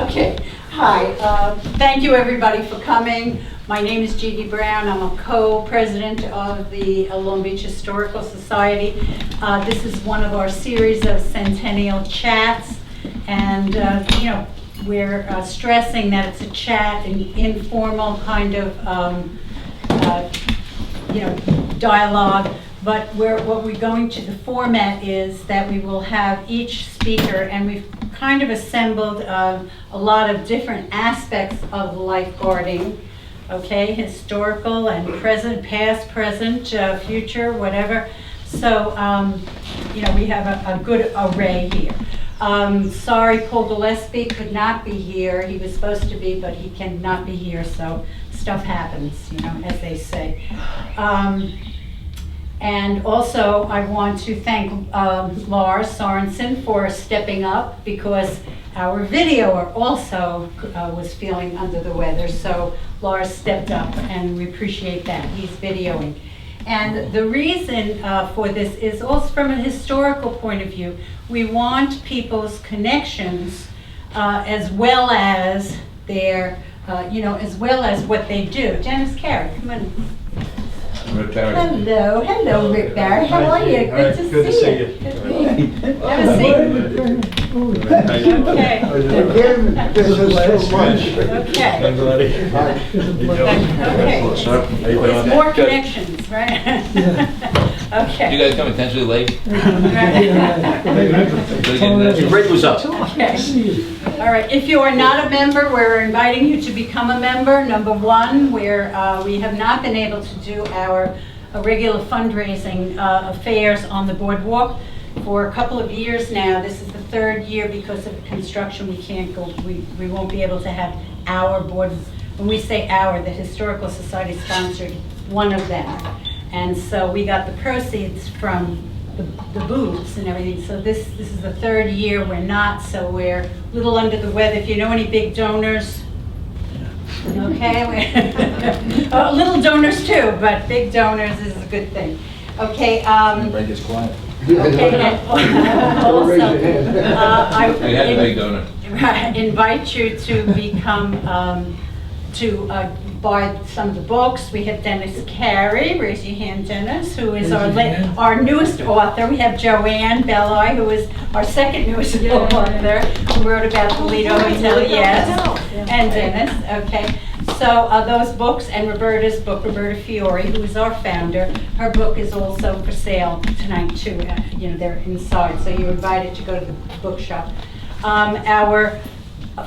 Okay, hi. Thank you everybody for coming. My name is Jeannie Brown. I'm a co-president of the Long Beach Historical Society. This is one of our series of Centennial chats, and we're stressing that it's a chat, an informal kind of dialogue. But what we're going to, the format is that we will have each speaker, and we've kind of assembled a lot of different aspects of lifeguarding, okay, historical and present, past, present, future, whatever. So, we have a good array here. Sorry, Paul Gillespie could not be here. He was supposed to be, but he cannot be here, so stuff happens, as they say. And also, I want to thank Lars Sorensen for stepping up, because our videoer also was feeling under the weather. So Lars stepped up, and we appreciate that. He's videoing. And the reason for this is also from a historical point of view. We want people's connections as well as their, as well as what they do. Janice Carey, come on. Rick Barry. Hello, Rick Barry. How are you? Good to see you. Have a seat. Okay. Again, this is too much. Okay. What's up? How you There's doing? more connections, right? Okay. You guys come intentionally late? Right. Rick was up. Okay. All right. If you are not a member, we're inviting you to become a member. Number one, we have not been able to do our regular fundraising affairs on the boardwalk for a couple of years now. This is the third year because of construction. We can't go. We won't be able to have our board. When we say our, the Historical Society sponsored one of them, and so we got the proceeds from the booths and everything. So this is the third year we're not. So we're a little under the weather. If you know any big donors. Okay, little donors too, but big donors is a good thing. Okay. Everybody gets quiet. Okay. And also, I had a big donor. invite you to become buy some of the books. We have Dennis Carey. Raise your hand, Dennis, who is our newest author. We have Joanne Belli, who is our second newest author, who wrote about the Lido Hotel, yes, and Dennis. Okay, so those books, and Roberta's book, Roberta Fiore, who is our founder. Her book is also for sale tonight too. They're inside, so you're invited to go to the bookshop. Our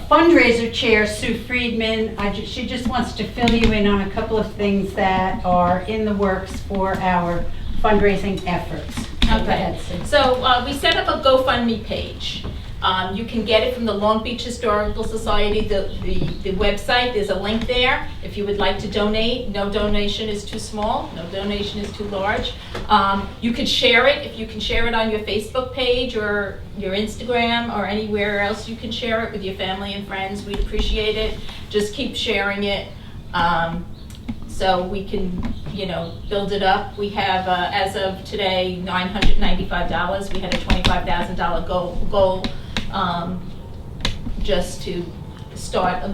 fundraiser chair, Sue Friedman, she just wants to fill you in on a couple of things that are in the works for our fundraising efforts. Okay, so we set up a GoFundMe page. You can get it from the Long Beach Historical Society, the website. There's a link there. If you would like to donate, no donation is too small, no donation is too large. You could share it. If you can share it on your Facebook page or your Instagram or anywhere else, you can share it with your family and friends. We'd appreciate it. Just keep sharing it. So we can, build it up. We have, as of today, $995. We had a $25,000 goal just to start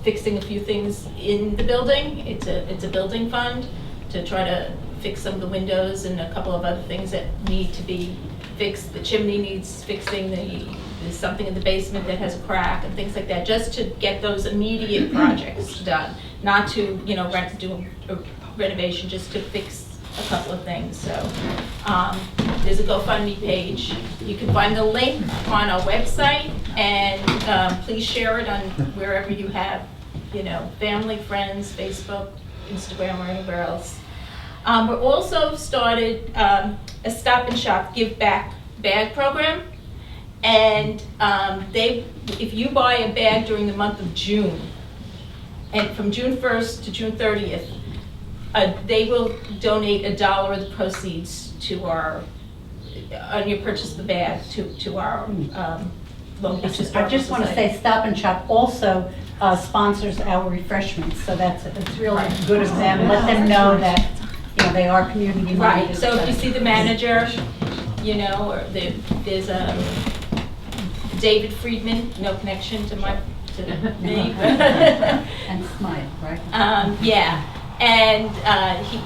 fixing a few things in the building. It's a building fund to try to fix some of the windows and a couple of other things that need to be fixed. The chimney needs fixing. There's something in the basement that has a crack and things like that, just to get those immediate projects done. Not to, do a renovation, just to fix a couple of things. So there's a GoFundMe page. You can find the link on our website, and please share it on wherever you have, family, friends, Facebook, Instagram, or anywhere else. We're also started a Stop and Shop Give Back bag program, and if you buy a bag during the month of June, and from June 1st to June 30th, they will donate $1 of the proceeds to our, on your purchase of the bag, to our Long Beach Historical I just want to say Stop and Shop also sponsors our refreshments, so it's really good of them. Let them know that they are community minded. Right. So if you see the manager, or there's a David Friedman, no connection to my to me. And smile, right? Yeah, and he's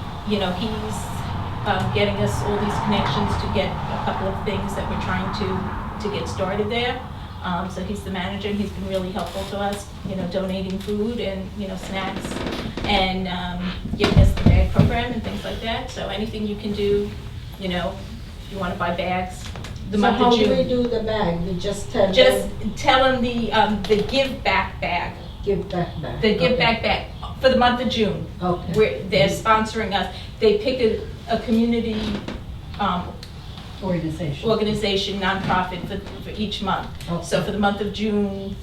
getting us all these connections to get a couple of things that we're trying to get started there. So he's the manager, and he's been really helpful to us, donating food and, snacks, and giving us the bag program and things like that. So anything you can do, if you want to buy bags, the month of June. So how do we do the bag? We just tell Just them, tell them the give back bag. give back bag. The give Okay. back bag for the month of June. Okay. They're sponsoring us. They pick a community organization, nonprofit for each month. Okay. So for the month of June,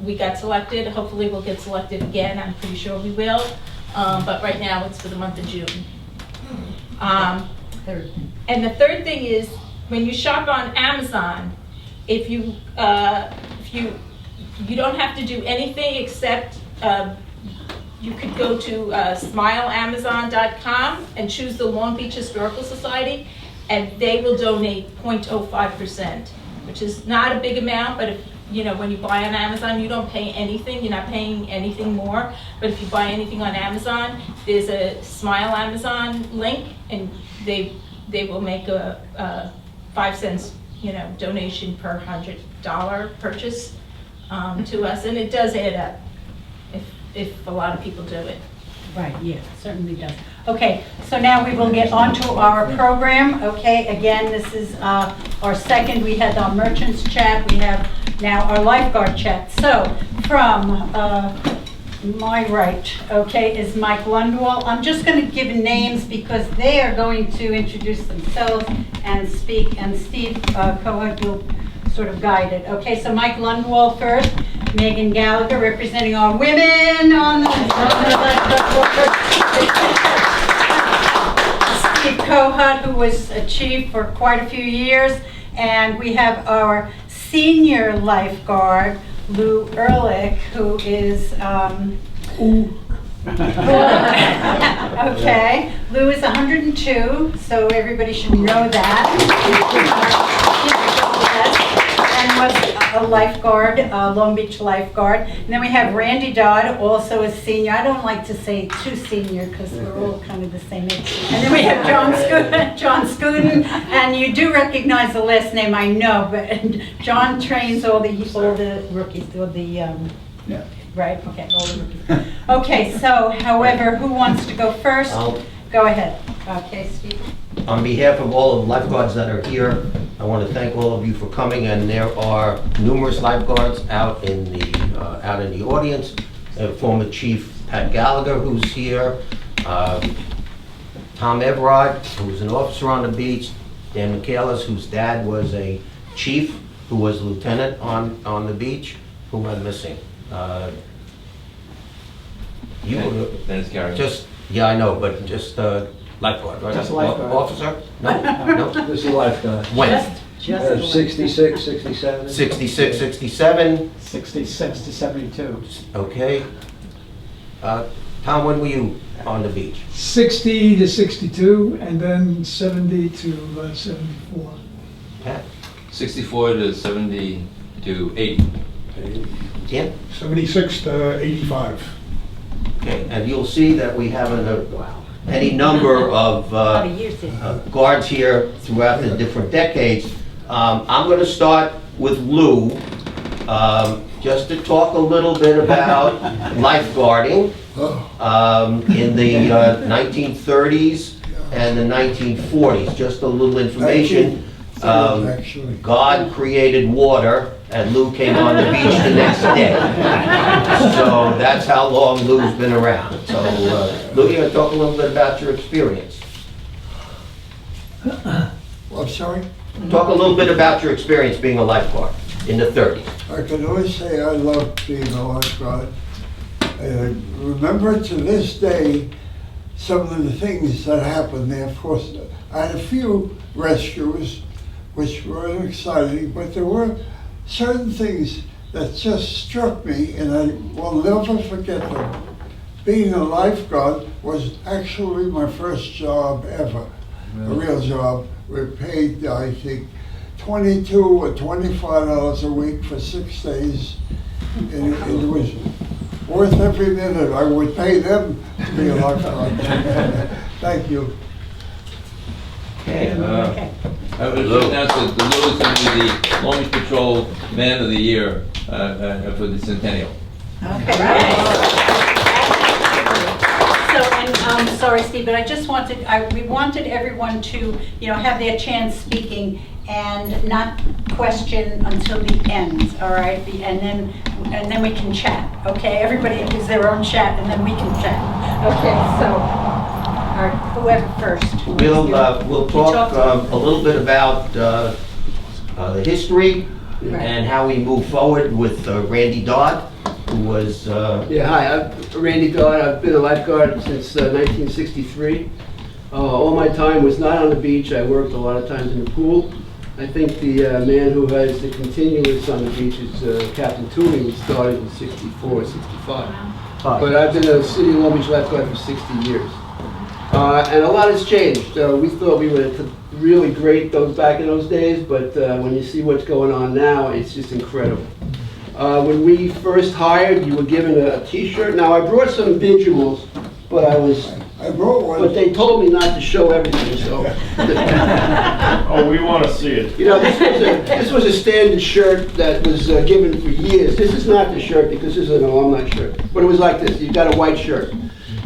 we got selected. Hopefully we'll get selected again. I'm pretty sure we will. But right now it's for the month of June. Third thing. And the third thing is, when you shop on Amazon, if you don't have to do anything except you could go to smileamazon.com and choose the Long Beach Historical Society, and they will donate 0.05%, which is not a big amount, but if, when you buy on Amazon, you don't pay anything. You're not paying anything more. But if you buy anything on Amazon, there's a Smile Amazon link, and they will make a 5 cents, donation per $100 purchase to us, and it does add up if a lot of people do it. Right, yeah, certainly does. Okay, so now we will get on to our program. Okay, again, this is our second. We had our merchants chat. We have now our lifeguard chat. So from my right, okay, is Mike Lundwall. I'm just going to give names because they are going to introduce themselves and speak, and Steve Cohen will sort of guide it. Okay, so Mike Lundwall first. Megan Gallagher, representing our women on the Steve Cohut, who was a chief for quite a few years, and we have our senior lifeguard, Lou Ehrlich, who is okay. Lou is 102, so everybody should know that. And was a lifeguard, Long Beach lifeguard. And then we have Randy Dodd, also a senior. I don't like to say too senior because we're all kind of the same age. And then we have John Scooten, and you do recognize the last name, I know, but John trains all the rookies, all the right? Okay, all the rookies. Okay, so however, who wants to go first? Go ahead. Okay, Steve. On behalf of all of the lifeguards that are here, I want to thank all of you for coming, and there are numerous lifeguards out in the audience. Former Chief Pat Gallagher, who's here, Tom Everard, who's an officer on the beach, Dan Michaelis, whose dad was a chief, who was a lieutenant on the beach, who went missing. Dennis Carey. Yeah, I know, but just lifeguard, right? Just a lifeguard. Officer? No? This is a lifeguard. When? 66, 67. 66, 67, 66 to 72. okay. Tom, when were you on the beach? 60 to 62, and then 70 to 74. Pat? 64 to 70 to 80. Dan? 76 to 85. Okay, and you'll see that we have any number of guards here throughout the different decades. I'm going to start with Lou, just to talk a little bit about lifeguarding in the 1930s and the 1940s. Just a little information. God created water, and Lou came on the beach the next day. So that's how long Lou's been around. So Lou, you're going to talk a little bit about your experience. I'm sorry? Talk a little bit about your experience being a lifeguard in the 30s. I can always say I love being a lifeguard. I remember to this day some of the things that happened there. Of course, I had a few rescues, which were exciting, but there were certain things that just struck me, and I will never forget them. Being a lifeguard was actually my first job ever, a real job. We paid, I think, $22 or $25 a week for 6 days, And it was worth every minute. I would pay them to be a lifeguard. Thank you. Okay. Okay. I was just announced that the Lou is going to be the Long Beach Patrol Man of the Year for the Centennial. Okay. So, and sorry, Steve, but I just wanted, we wanted everyone to, have their chance speaking and not question until the end, all right? And then we can chat, okay? Everybody has their own chat, and then we can chat. Okay, so, all right, whoever first. We'll talk a little bit about the history and how we move forward with Randy Dodd, who was... Yeah, hi, I'm Randy Dodd. I've been a lifeguard since 1963. All my time was not on the beach. I worked a lot of times in the pool. I think the man who has the continuous on the beach is Captain Toomey, who started in 64, 65. But I've been a City of Long Beach lifeguard for 60 years. And a lot has changed. We thought we were really great back in those days, but when you see what's going on now, it's just incredible. When we first hired, you were given a T-shirt. Now, I brought some visuals, but I brought one. but they told me not to show everything, so. Oh, we want to see it. You know, this was a standard shirt that was given for years. This is not the shirt because this is an alumni shirt, but it was like this. You got a white shirt.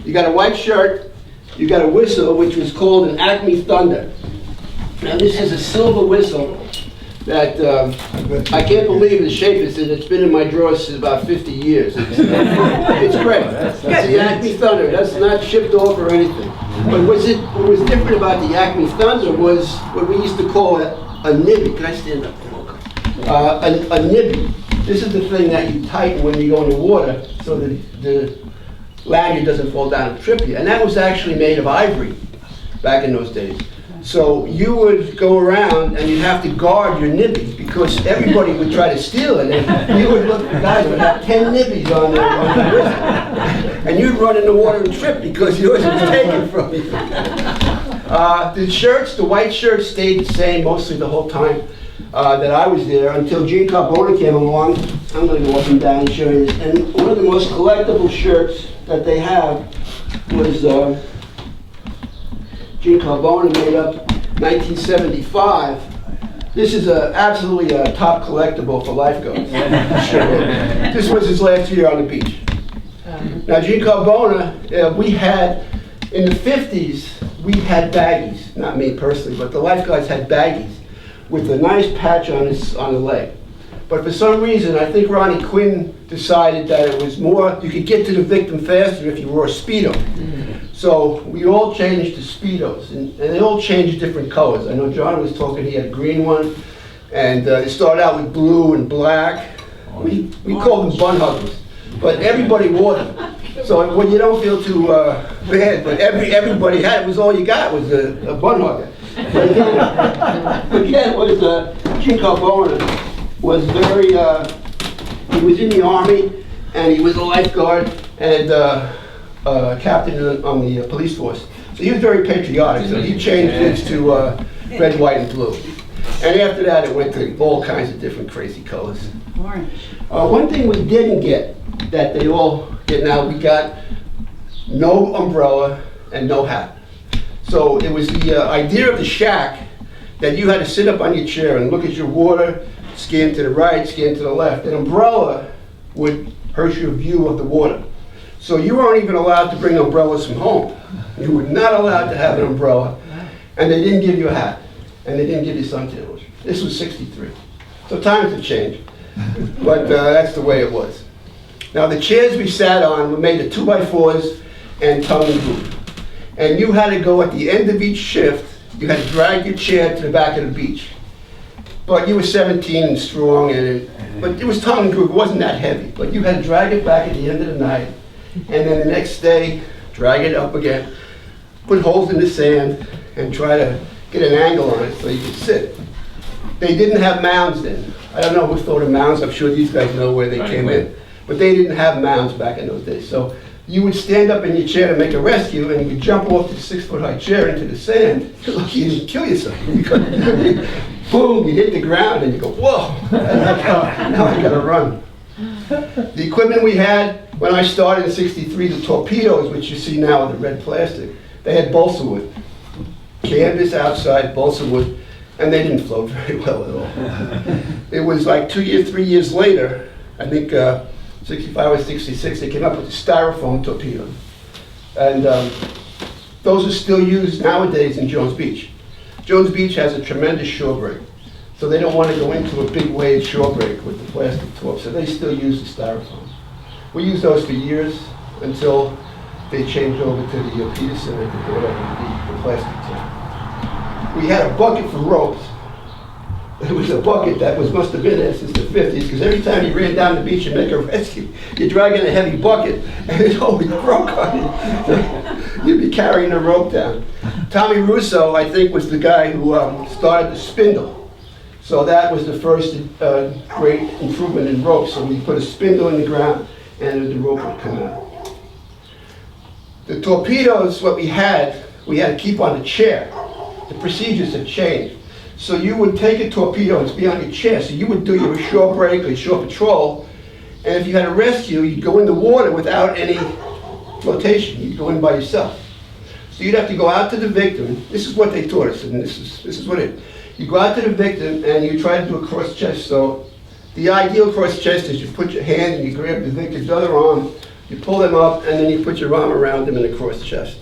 You got a white shirt, you got a whistle, which was called an Acme Thunder. Now, this is a silver whistle that I can't believe the shape it's in. It's been in my drawers since about 50 years. It's great. It's the Acme Thunder. That's not shipped off or anything. But what was different about the Acme Thunder was what we used to call a nibby. Can I stand up? A nibby. This is the thing that you tighten when you go in the water so that the lanyard doesn't fall down and trip you. And that was actually made of ivory back in those days. So you would go around and you'd have to guard your nibby because everybody would try to steal it. And you would look, the guys would have 10 nibbies on their wrist. And you'd run in the water and trip because yours was taken from you. The shirts, the white shirts stayed the same mostly the whole time that I was there until Gene Carbona came along. I'm going to go up and down and show you this. And one of the most collectible shirts that they have was Gene Carbona made up 1975. This is absolutely a top collectible for lifeguards. This was his last year on the beach. Now, Gene Carbona, we had, in the 50s, we had baggies. Not me personally, but the lifeguards had baggies with a nice patch on the leg. But for some reason, I think Ronnie Quinn decided that it was more, you could get to the victim faster if you wore a Speedo. So we all changed to Speedos, and they all changed different colors. I know John was talking, he had a green one, and it started out with blue and black. We called them bun huggers, but everybody wore them. So when you don't feel too bad, but everybody had it, was all you got was a bun hugger. But again, was Gene Carbona was very, he was in the Army, and he was a lifeguard, and captain on the police force. So he was very patriotic, so he changed it to red, white, and blue. And after that, it went to all kinds of different crazy colors. Orange. One thing we didn't get, that they all get now, we got no umbrella and no hat. So it was the idea of the shack that you had to sit up on your chair and look at your water, scan to the right, scan to the left. An umbrella would hurt your view of the water. So you weren't even allowed to bring umbrellas from home. You were not allowed to have an umbrella. And they didn't give you a hat. And they didn't give you suntan lotion. This was 63. So times have changed. But that's the way it was. Now the chairs we sat on were made of 2x4s and tongue and groove. And you had to go at the end of each shift, you had to drag your chair to the back of the beach. But you were 17 and strong, but it was tongue and groove. It wasn't that heavy. But you had to drag it back at the end of the night. And then the next day, drag it up again, put holes in the sand, and try to get an angle on it so you could sit. They didn't have mounds then. I don't know who thought of mounds. I'm sure these guys know where they came in. But they didn't have mounds back in those days. So you would stand up in your chair to make a rescue, and you would jump off the 6-foot-high chair into the sand. You're lucky you didn't kill yourself. Because boom, you hit the ground, and you go, whoa, now I gotta run. The equipment we had when I started in '63, the torpedoes, which you see now with the red plastic, they had balsa wood. Canvas outside, balsa wood, and they didn't float very well at all. It was like 2 years, 3 years later, I think 65 or 66, they came up with the styrofoam torpedo. And those are still used nowadays in Jones Beach. Jones Beach has a tremendous shore break. So they don't want to go into a big wave shore break with the plastic top, so they still use the styrofoam. We used those for years until they changed over to the Peterson, I think, or whatever, the plastic top. We had a bucket for ropes. It was a bucket that must have been there since the 50s, because every time you ran down the beach and make a rescue, you're dragging a heavy bucket, and it always broke on you. You'd be carrying a rope down. Tommy Russo, I think, was the guy who started the spindle. So that was the first great improvement in ropes. So we put a spindle in the ground, and the rope would come out. The torpedoes, what we had to keep on the chair. The procedures have changed. So you would take a torpedo and be on your chair. So you would do your shore break or shore patrol, and if you had a rescue, you'd go in the water without any flotation. You'd go in by yourself. So you'd have to go out to the victim. This is what they taught us, and this is what it. You go out to the victim and you try to do a cross chest. So the ideal cross chest is you put your hand and you grab the victim's other arm, you pull them up, and then you put your arm around them in a cross chest.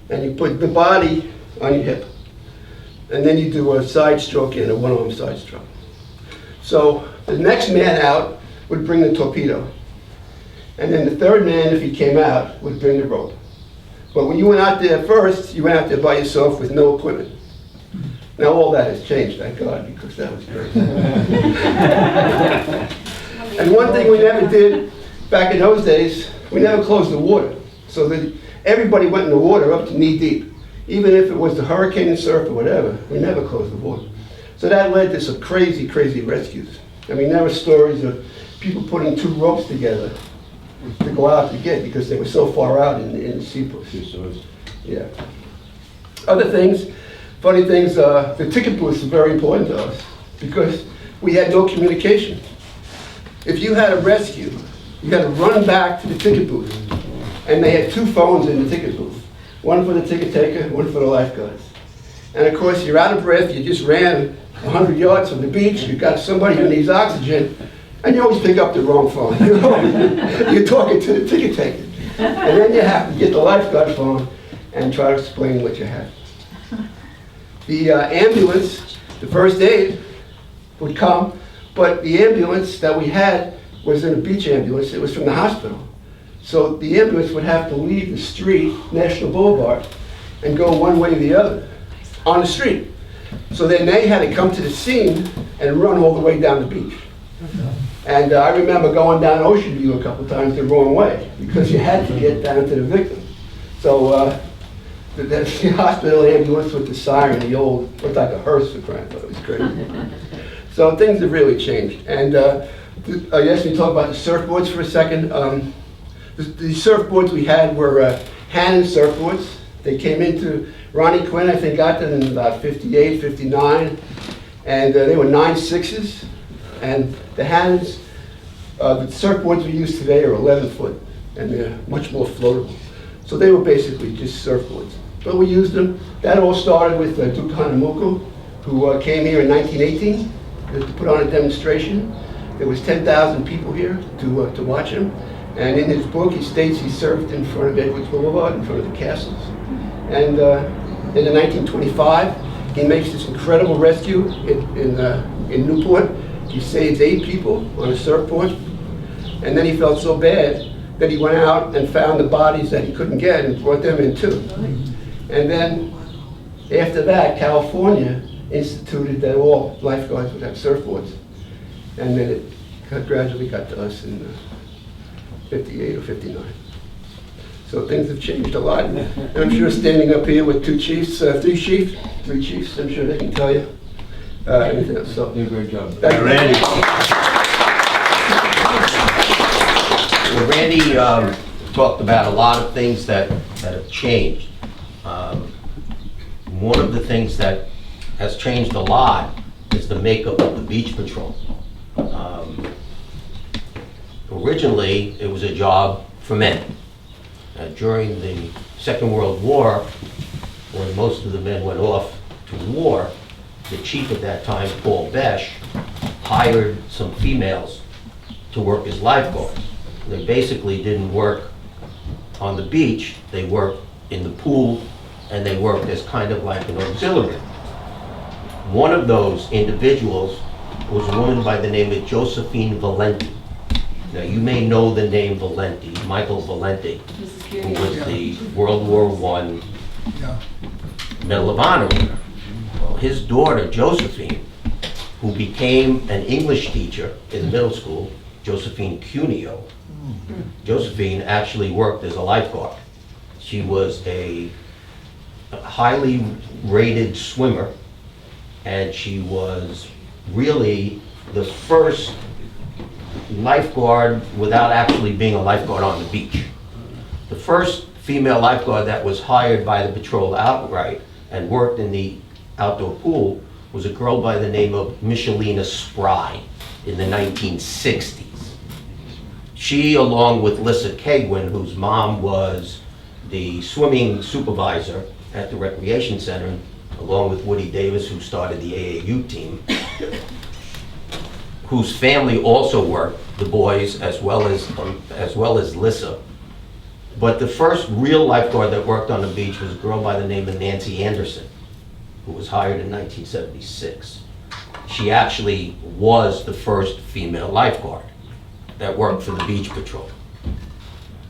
And you put the body on your hip. And then you do a side stroke and a one-arm side stroke. So the next man out would bring the torpedo. And then the third man, if he came out, would bring the rope. But when you went out there first, you went out there by yourself with no equipment. Now all that has changed, thank God, because that was great. And one thing we never did back in those days, we never closed the water. So that everybody went in the water up to knee deep. Even if it was the hurricane surf or whatever, we never closed the water. So that led to some crazy, crazy rescues. I mean, there were stories of people putting 2 ropes together to go out to get because they were so far out in the sea push. Yeah. Other things, funny things, the ticket booths are very important to us because we had no communication. If you had a rescue, you had to run back to the ticket booth. And they had 2 phones in the ticket booth. One for the ticket taker, one for the lifeguards. And of course, you're out of breath, you just ran 100 yards from the beach, you got somebody who needs oxygen, and you always pick up the wrong phone. You're talking to the ticket taker. And then you have to get the lifeguard phone and try to explain what you had. The ambulance, the first aid, would come, but the ambulance that we had was in a beach ambulance. It was from the hospital. So the ambulance would have to leave the street, National Boulevard, and go one way or the other on the street. So then they had to come to the scene and run all the way down the beach. And I remember going down Ocean View a couple times the wrong way because you had to get down to the victim. So the hospital ambulance with the siren, the old, looked like a hearse for crying, but it was crazy. So things have really changed. And yes, we talk about the surfboards for a second. The surfboards we had were Hannon surfboards. They came into, Ronnie Quinn, I think, got them in about 58, 59. And they were 9.6s. And the Hannons, the surfboards we use today are 11 foot. And they're much more floatable. So they were basically just surfboards. But we used them. That all started with Duke Hanamuku, who came here in 1918 to put on a demonstration. There was 10,000 people here to watch him. And in his book, he states he surfed in front of Edwards Boulevard, in front of the castles. And in 1925, he makes this incredible rescue in Newport. He saves 8 people on a surfboard. And then he felt so bad that he went out and found the bodies that he couldn't get and brought them in too. And then after that, California instituted that all lifeguards would have surfboards. And then it gradually got to us in 58 or 59. So things have changed a lot. And I'm sure standing up here with 3 chiefs, I'm sure they can tell you anything else. So, You did a great job. thank you. Randy. Well, Randy talked about a lot of things that have changed. One of the things that has changed a lot is the makeup of the beach patrol. Originally, it was a job for men. During the Second World War, when most of the men went off to war, the chief at that time, Paul Besh, hired some females to work as lifeguards. They basically didn't work on the beach, they worked in the pool, and they worked as kind of like an auxiliary. One of those individuals was a woman by the name of Josephine Valenti. Now, you may know the name Valenti, Michael Valenti, who was the World War I Yeah. Medal of Honor winner. Well, his daughter, Josephine, who became an English teacher in the middle school, Josephine Cuneo, Josephine actually worked as a lifeguard. She was a highly rated swimmer, and she was really the first lifeguard without actually being a lifeguard on the beach. The first female lifeguard that was hired by the patrol outright and worked in the outdoor pool was a girl by the name of Michelina Spry in the 1960s. She, along with Lissa Kegwin, whose mom was the swimming supervisor at the recreation center, along with Woody Davis, who started the AAU team, whose family also worked, the boys, as well as Lissa. But the first real lifeguard that worked on the beach was a girl by the name of Nancy Anderson, who was hired in 1976. She actually was the first female lifeguard that worked for the beach patrol.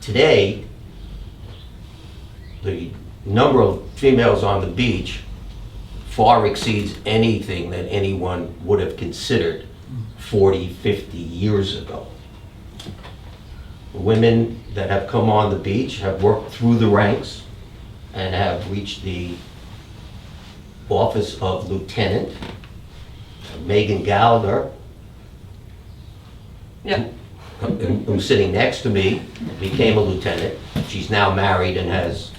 Today, the number of females on the beach far exceeds anything that anyone would have considered 40, 50 years ago. The women that have come on the beach have worked through the ranks and have reached the office of lieutenant. Megan Gallagher, who's sitting next to me, became a lieutenant. She's now married and has...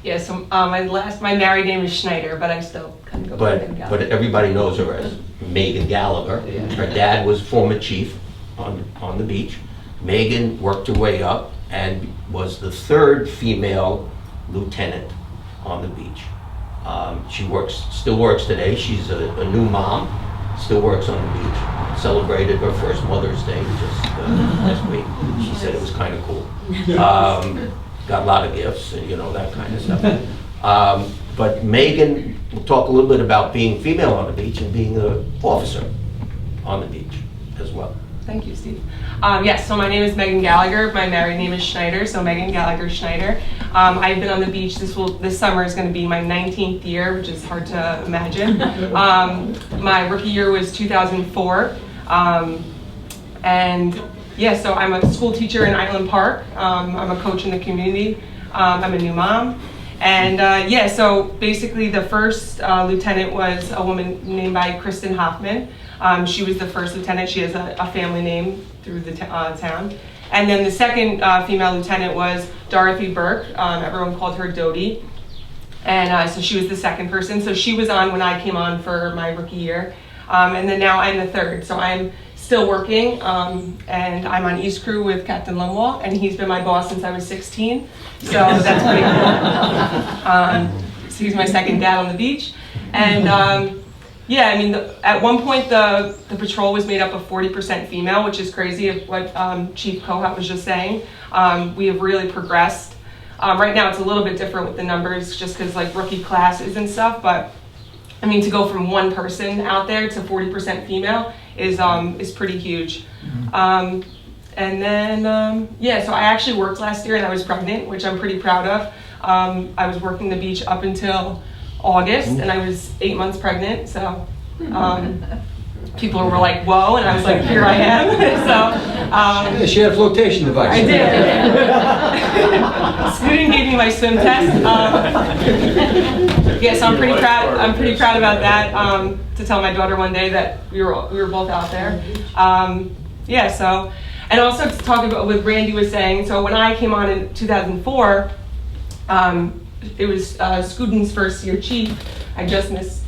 Yeah, so my married name is Schneider, but I still kind of go by Megan Gallagher. But everybody knows her as Megan Gallagher. Yeah. Her dad was former chief on the beach. Megan worked her way up and was the third female lieutenant on the beach. She still works today. She's a new mom, still works on the beach. Celebrated her first Mother's Day just last week. She said it was kind of cool. Got a lot of gifts and that kind of stuff. But Megan will talk a little bit about being female on the beach and being an officer on the beach as well. Thank you, Steve. Yes, so my name is Megan Gallagher. My married name is Schneider, so Megan Gallagher Schneider. I've been on the beach. This summer is going to be my 19th year, which is hard to imagine. My rookie year was 2004, and yeah, so I'm a school teacher in Island Park. I'm a coach in the community. I'm a new mom. And yeah, so basically the first lieutenant was a woman named by Kristen Hoffman. She was the first lieutenant. She has a family name through the town. And then the second female lieutenant was Dorothy Burke. Everyone called her Dodie. And so she was the second person. So she was on when I came on for my rookie year. And then now I'm the third. So I'm still working, and I'm on East Crew with Captain Lumwall, and he's been my boss since I was 16. So that's pretty cool. So he's my second dad on the beach. And yeah, I mean, at one point the patrol was made up of 40% female, which is crazy, of what Chief Kohat was just saying. We have really progressed. Right now it's a little bit different with the numbers just because like rookie classes and stuff, but I mean, to go from one person out there to 40% female is pretty huge. And then, yeah, so I actually worked last year and I was pregnant, which I'm pretty proud of. I was working the beach up until August, and I was 8 months pregnant, so people were like, whoa, and I was like, here I am. So she had a flotation device. I did. Student gave me my swim test. Yeah, so I'm pretty proud about that. To tell my daughter one day that we were both out there. Yeah, so, and also to talk about what Randy was saying. So when I came on in 2004, it was Scuden's first year chief. I just missed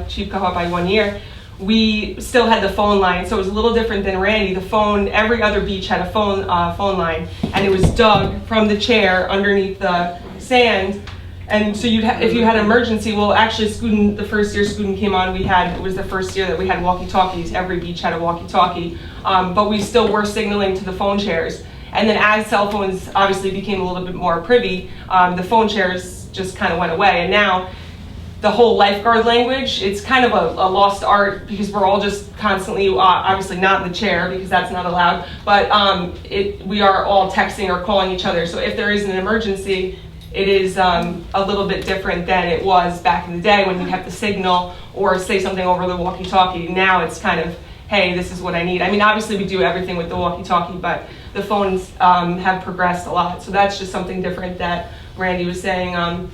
Chief Kohat by 1 year. we still had the phone line, so it was a little different than Randy. The phone, every other beach had a phone line, and it was dug from the chair underneath the sand. And so if you had an emergency, well, actually, the first year Scudin came on, it was the first year that we had walkie-talkies. Every beach had a walkie-talkie, but we still were signaling to the phone chairs. And then as cell phones obviously became a little bit more privy, the phone chairs just kind of went away. And now the whole lifeguard language, it's kind of a lost art because we're all just constantly, obviously not in the chair because that's not allowed, but we are all texting or calling each other. So if there is an emergency, it is a little bit different than it was back in the day when you have to signal or say something over the walkie-talkie. Now it's kind of, hey, this is what I need. I mean, obviously we do everything with the walkie-talkie, but the phones have progressed a lot. So that's just something different that Randy was saying.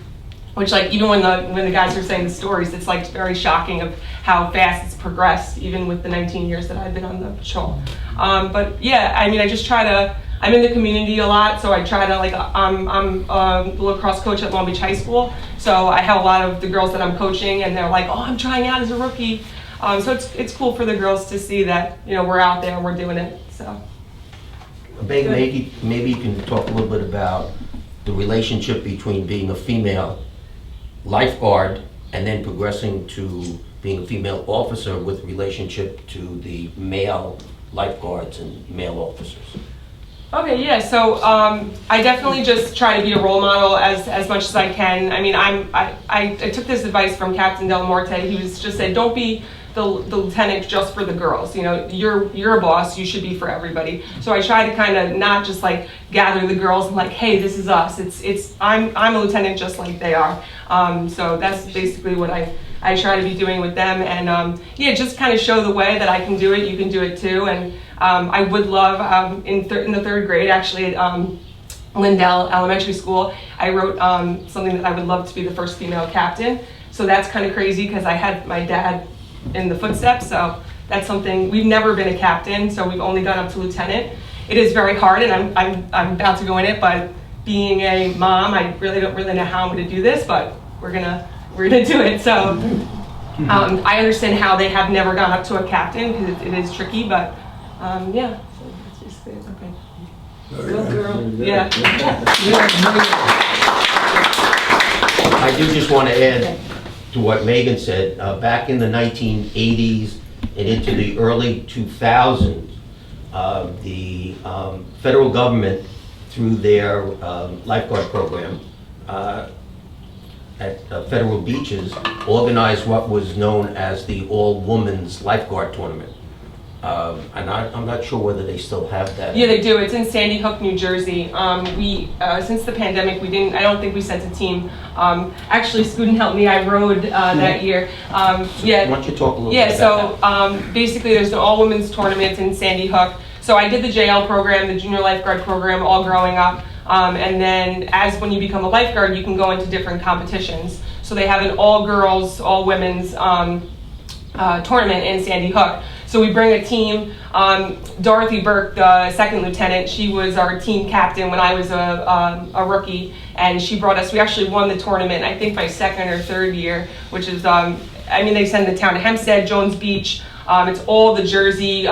Which, like, even when the guys were saying the stories, it's like very shocking of how fast it's progressed, even with the 19 years that I've been on the patrol. But yeah, I mean, I just try to. I'm in the community a lot, so I try to, like, I'm a lacrosse coach at Long Beach High School, so I have a lot of the girls that I'm coaching, and they're like, oh, I'm trying out as a rookie. So it's cool for the girls to see that, you know, we're out there and we're doing it. So. Maybe you can talk a little bit about the relationship between being a female lifeguard and then progressing to being a female officer with relationship to the male lifeguards and male officers. Okay, yeah, so I definitely just try to be a role model as much as I can. I mean, I took this advice from Captain Del Morte. He was just said, don't be the lieutenant just for the girls. You know, you're a boss, you should be for everybody. So I try to kind of not just like gather the girls and like, hey, this is us. I'm a lieutenant just like they are. So that's basically what I try to be doing with them, and yeah, just kind of show the way that I can do it, you can do it too. And I would love, in the third grade, actually at Lindell Elementary School, I wrote something that I would love to be the first female captain. So that's kind of crazy because I had my dad in the footsteps, so that's something. We've never been a captain, so we've only gone up to lieutenant. It is very hard, and I'm about to go in it, but being a mom, I really don't know how I'm going to do this, but we're gonna do it. So I understand how they have never gone up to a captain because it is tricky, but yeah. So that's just it. Okay. Go girl. Yeah. I do just want to add to what Megan said. Back in the 1980s and into the early 2000s, the federal government, through their lifeguard program at federal beaches, organized what was known as the all-women's lifeguard tournament. And I'm not sure whether they still have that. Yeah, they do. It's in Sandy Hook, New Jersey. We since the pandemic, I don't think we sent a team. Actually, Scudin helped me. I rowed that year. Yeah. Why don't you talk a little bit about that? Yeah, so basically there's an all-women's tournament in Sandy Hook. So I did the JL program, the junior lifeguard program, all growing up. And then when you become a lifeguard, you can go into different competitions. So they have an all-girls, all-women's tournament in Sandy Hook. So we bring a team. Dorothy Burke, the second lieutenant, she was our team captain when I was a rookie, and she brought us. We actually won the tournament, I think, my second or third year, which is, they send the town of Hempstead, Jones Beach. It's all the Jersey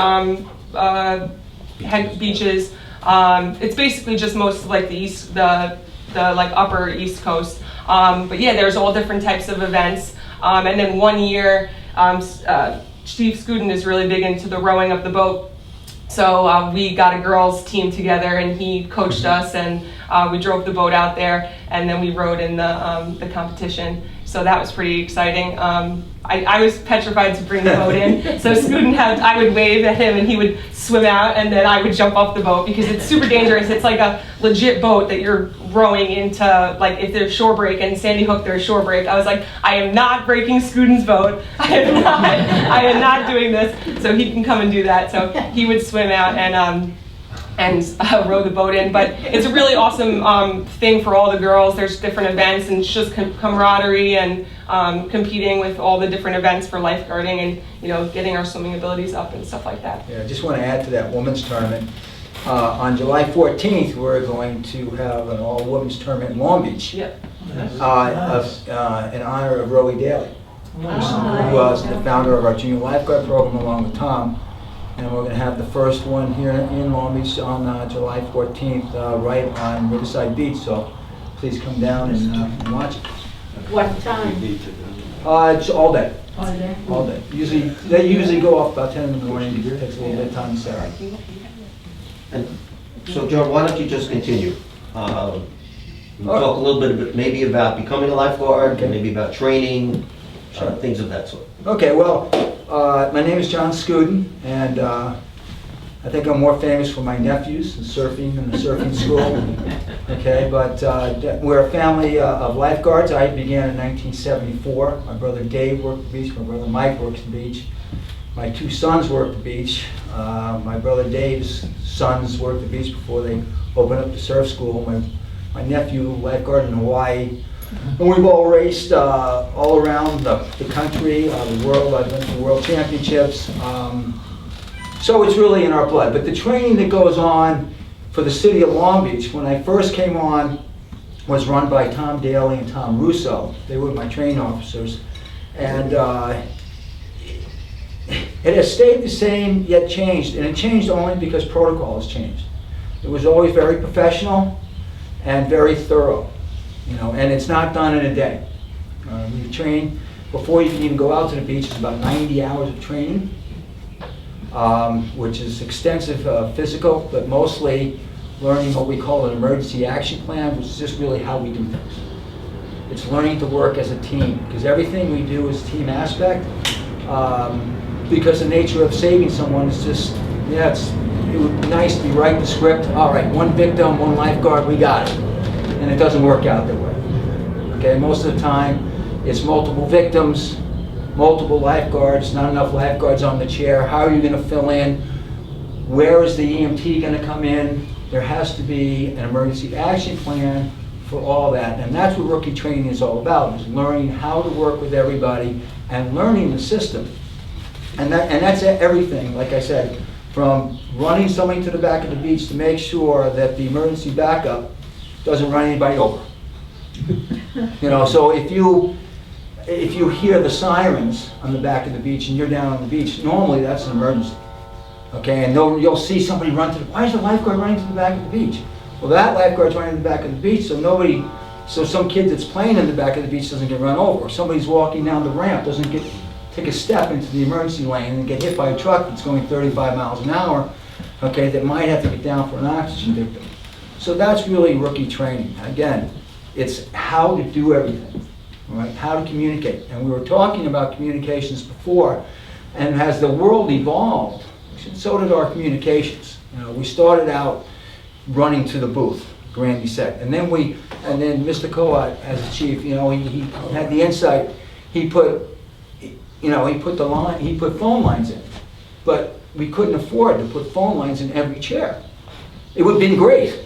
beaches. It's basically just most of like the east, the like upper East Coast. But yeah, there's all different types of events. And then one year, Chief Scudin is really big into the rowing of the boat. So we got a girls team together and he coached us, and we drove the boat out there, and then we rowed in the competition. So that was pretty exciting. I was petrified to bring the boat in. So Scudin I would wave at him and he would swim out, and then I would jump off the boat because it's super dangerous. It's like a legit boat that you're rowing into, like if there's shore break, and Sandy Hook there's shore break. I was like, I am not breaking Scudin's boat. I am not doing this. So he can come and do that. So he would swim out and row the boat in. But it's a really awesome thing for all the girls. There's different events, and it's just camaraderie and competing with all the different events for lifeguarding, and getting our swimming abilities up and stuff like that. Yeah, I just want to add to that women's tournament. On July 14th, we're going to have an all-women's tournament in Long Beach. Yep. In honor of Rowie Daly. who was the founder of our junior lifeguard program along with Tom. And we're going to have the first one here in Long Beach on July 14th, right on Riverside Beach. So please come down and watch it. What time? It's all day. All day? All day. They usually go off about 10 in the morning. It takes a little bit of time to set up. And so, Joe, why don't you just continue? We'll talk a little bit maybe about becoming a lifeguard, Okay. maybe about training, things of that sort. Okay, well, my name is John Scuden, and I think I'm more famous for my nephews and surfing and the surfing school. Okay, but we're a family of lifeguards. I began in 1974. My brother Dave worked the beach. My brother Mike works the beach. My two sons work the beach. My brother Dave's sons worked the beach before they opened up the surf school. My nephew lifeguard in Hawaii. And we've all raced all around the country, the world. I've been to world championships. So it's really in our blood. But the training that goes on for the city of Long Beach, when I first came on, was run by Tom Daly and Tom Russo. They were my training officers. And it has stayed the same, yet changed. And it changed only because protocol has changed. It was always very professional and very thorough. You know, and it's not done in a day. You train, before you can even go out to the beach, it's about 90 hours of training, which is extensive physical, but mostly learning what we call an emergency action plan, which is just really how we do things. It's learning to work as a team, because everything we do is team aspect, because the nature of saving someone is just, yeah, it would be nice to write the script, all right, one victim, one lifeguard, we got it. And it doesn't work out that way. Okay, most of the time it's multiple victims, multiple lifeguards, not enough lifeguards on the chair. How are you going to fill in? Where is the EMT going to come in? There has to be an emergency action plan for all that. And that's what rookie training is all about, is learning how to work with everybody and learning the system. And that's everything, like I said, from running somebody to the back of the beach to make sure that the emergency backup doesn't run anybody over. You know, so if you hear the sirens on the back of the beach and you're down on the beach, normally that's an emergency. Okay, and you'll see somebody run to the, why is the lifeguard running to the back of the beach? Well, that lifeguard's running to the back of the beach, so some kid that's playing in the back of the beach doesn't get run over. Or somebody's walking down the ramp, doesn't take a step into the emergency lane and get hit by a truck that's going 35 miles an hour, okay, that might have to get down for an oxygen victim. So that's really rookie training. Again, it's how to do everything, right? How to communicate. And we were talking about communications before, and as the world evolved, so did our communications. You know, we started out running to the booth, Grandy said, and then Mr. Coat, as the chief, you know, he had the insight. He put phone lines in, but we couldn't afford to put phone lines in every chair. It would have been great.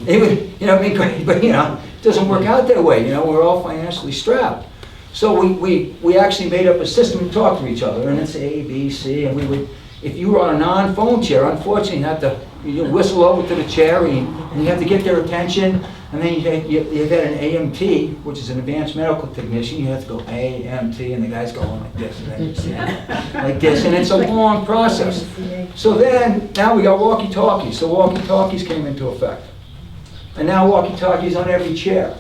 It would, be great, but it doesn't work out that way. We're all financially strapped. So we actually made up a system to talk to each other, and it's A, B, C, and we would, if you were on a non-phone chair, unfortunately, you whistle over to the chair, and you have to get their attention, and then you had an AMT, which is an advanced medical technician. You have to go AMT, and the guy's going like this, and then you see like this, and it's a long process. So then, now we got walkie-talkies. So walkie-talkies came into effect. And now walkie-talkies on every chair.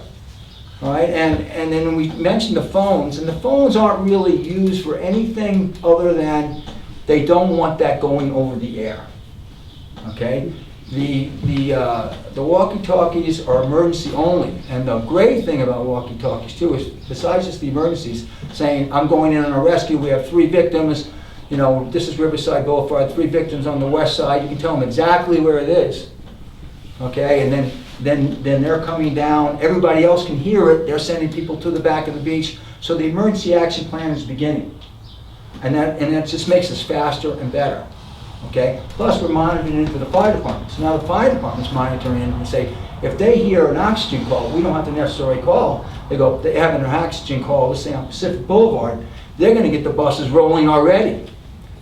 All right, and then we mentioned the phones, and the phones aren't really used for anything other than they don't want that going over the air. Okay? The walkie-talkies are emergency only, and the great thing about walkie-talkies too is, besides just the emergencies, saying, I'm going in on a rescue, we have 3 victims, this is Riverside Boulevard, 3 victims on the west side, you can tell them exactly where it is. Okay, and then they're coming down, everybody else can hear it, they're sending people to the back of the beach, so the emergency action plan is beginning. And that just makes us faster and better. Okay? Plus we're monitoring it for the fire department. So now the fire department's monitoring it and say, if they hear an oxygen call, we don't have to necessarily call. They have an oxygen call, let's say on Pacific Boulevard, they're going to get the buses rolling already.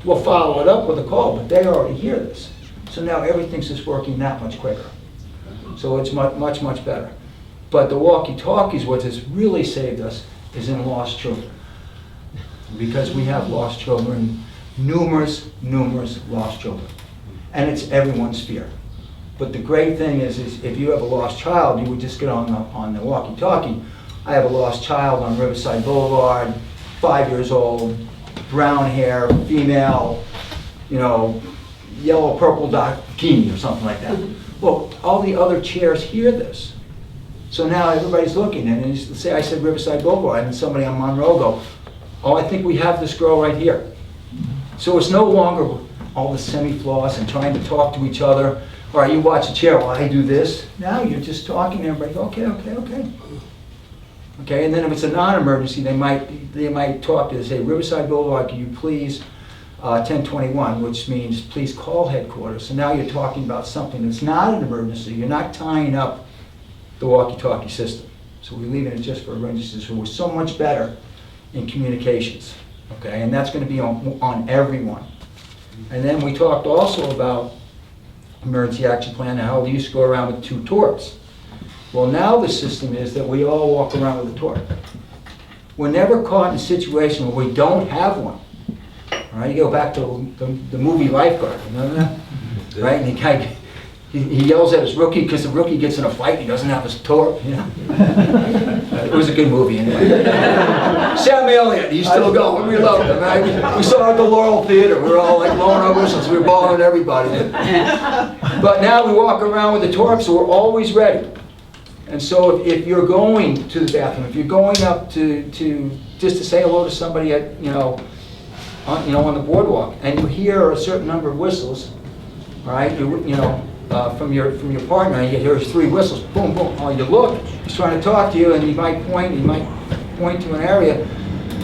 We'll follow it up with a call, but they already hear this. So now everything's just working that much quicker. So it's much, much better. But the walkie-talkies, what has really saved us is in lost children. because we have lost children, numerous lost children. And it's everyone's fear. But the great thing is if you have a lost child, you would just get on the walkie-talkie. I have a lost child on Riverside Boulevard, 5 years old, brown hair, female, you know, yellow, purple bikini or something like that. Well, all the other chairs hear this. So now everybody's looking, and say I said Riverside Boulevard, and somebody on Monroe go, oh, I think we have this girl right here. So it's no longer all the semi-floss and trying to talk to each other. All right, you watch a chair, well, I do this. Now you're just talking to everybody, okay. Okay, and then if it's a non-emergency, they might talk to, say, Riverside Boulevard, can you please, 1021, which means please call headquarters. So now you're talking about something that's not an emergency. You're not tying up the walkie-talkie system. So we're leaving it just for emergencies. So we're so much better in communications, okay? And that's going to be on everyone. And then we talked also about emergency action plan and how we used to go around with 2 torps. Well, now the system is that we all walk around with a torp. We're never caught in a situation where we don't have one. All right, you go back to the movie Lifeguards, remember that? Right, and the guy, he yells at his rookie because the rookie gets in a fight and he doesn't have his torp, you know? It was a good movie anyway. Sam Elliott, he's still going, we love him, right? We saw it at the Laurel Theater, we were all like blowing our whistles, we were balling everybody. But now we walk around with the torp, so we're always ready. And so if you're going to the bathroom, if you're going up to just to say hello to somebody at, on the boardwalk, and you hear a certain number of whistles, all right, from your partner, and you hear 3 whistles, boom, boom. Oh, you look, he's trying to talk to you, and he might point to an area.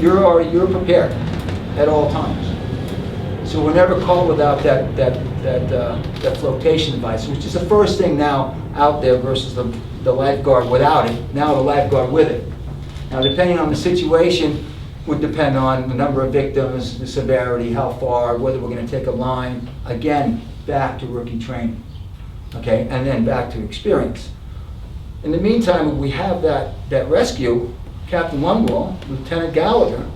You're prepared at all times. So we're never called without that flotation device, which is the first thing now out there versus the lifeguard without it. Now the lifeguard with it. Now, depending on the situation, would depend on the number of victims, the severity, how far, whether we're going to take a line. Again, back to rookie training, okay, and then back to experience. In the meantime, we have that rescue. Captain Lundwall, Lieutenant Gallagher,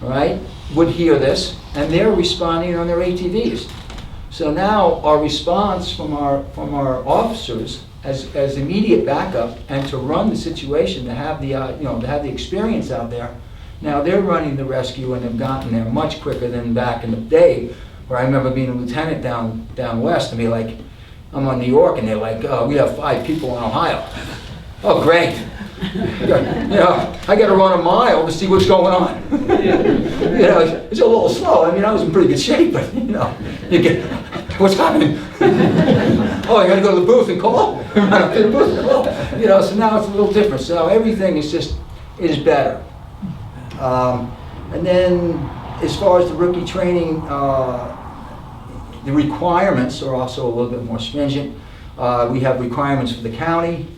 all right, would hear this, and they're responding on their ATVs. So now our response from our officers as immediate backup and to run the situation, to have the experience out there. Now they're running the rescue and have gotten there much quicker than back in the day, where I remember being a lieutenant down west and be like, I'm on New York, and they're like, oh, we have 5 people in Ohio. Oh, great. I got to run a mile to see what's going on. It's a little slow. I mean, I was in pretty good shape, but you get, what's happening? Oh, I got to go to the booth and call? Run up to the booth and call. So now it's a little different. So everything is better. And then as far as the rookie training, the requirements are also a little bit more stringent. We have requirements for the county,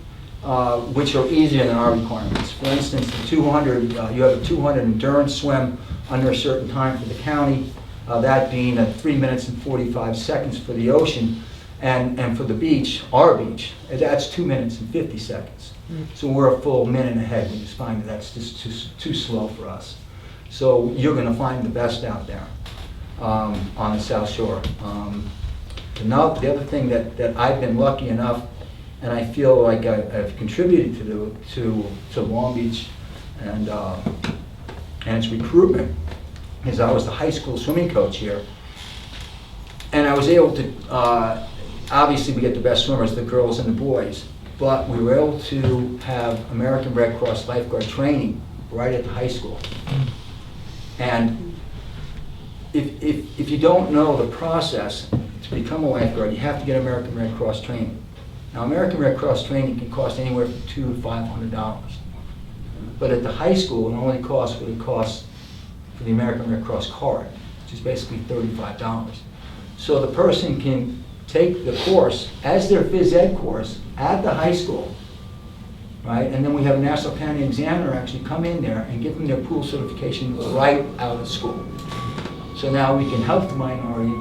which are easier than our requirements. For instance, the 200, you have a 200 endurance swim under a certain time for the county, that being 3 minutes and 45 seconds for the ocean, and for the beach, our beach, that's 2 minutes and 50 seconds. So we're a full minute ahead. We just find that's just too slow for us. So you're going to find the best out there on the South Shore. The other thing that I've been lucky enough, and I feel like I've contributed to Long Beach and its recruitment, is I was the high school swimming coach here, and I was able to. Obviously, we get the best swimmers, the girls and the boys, but we were able to have American Red Cross lifeguard training right at the high school. And if you don't know the process to become a lifeguard, you have to get American Red Cross training. Now, American Red Cross training can cost anywhere from $200 to $500. But at the high school, it only costs what it costs for the American Red Cross card, which is basically $35. So the person can take the course as their phys ed course at the high school, right? And then we have a National County Examiner actually come in there and give them their pool certification right out of school. So now we can help the minority,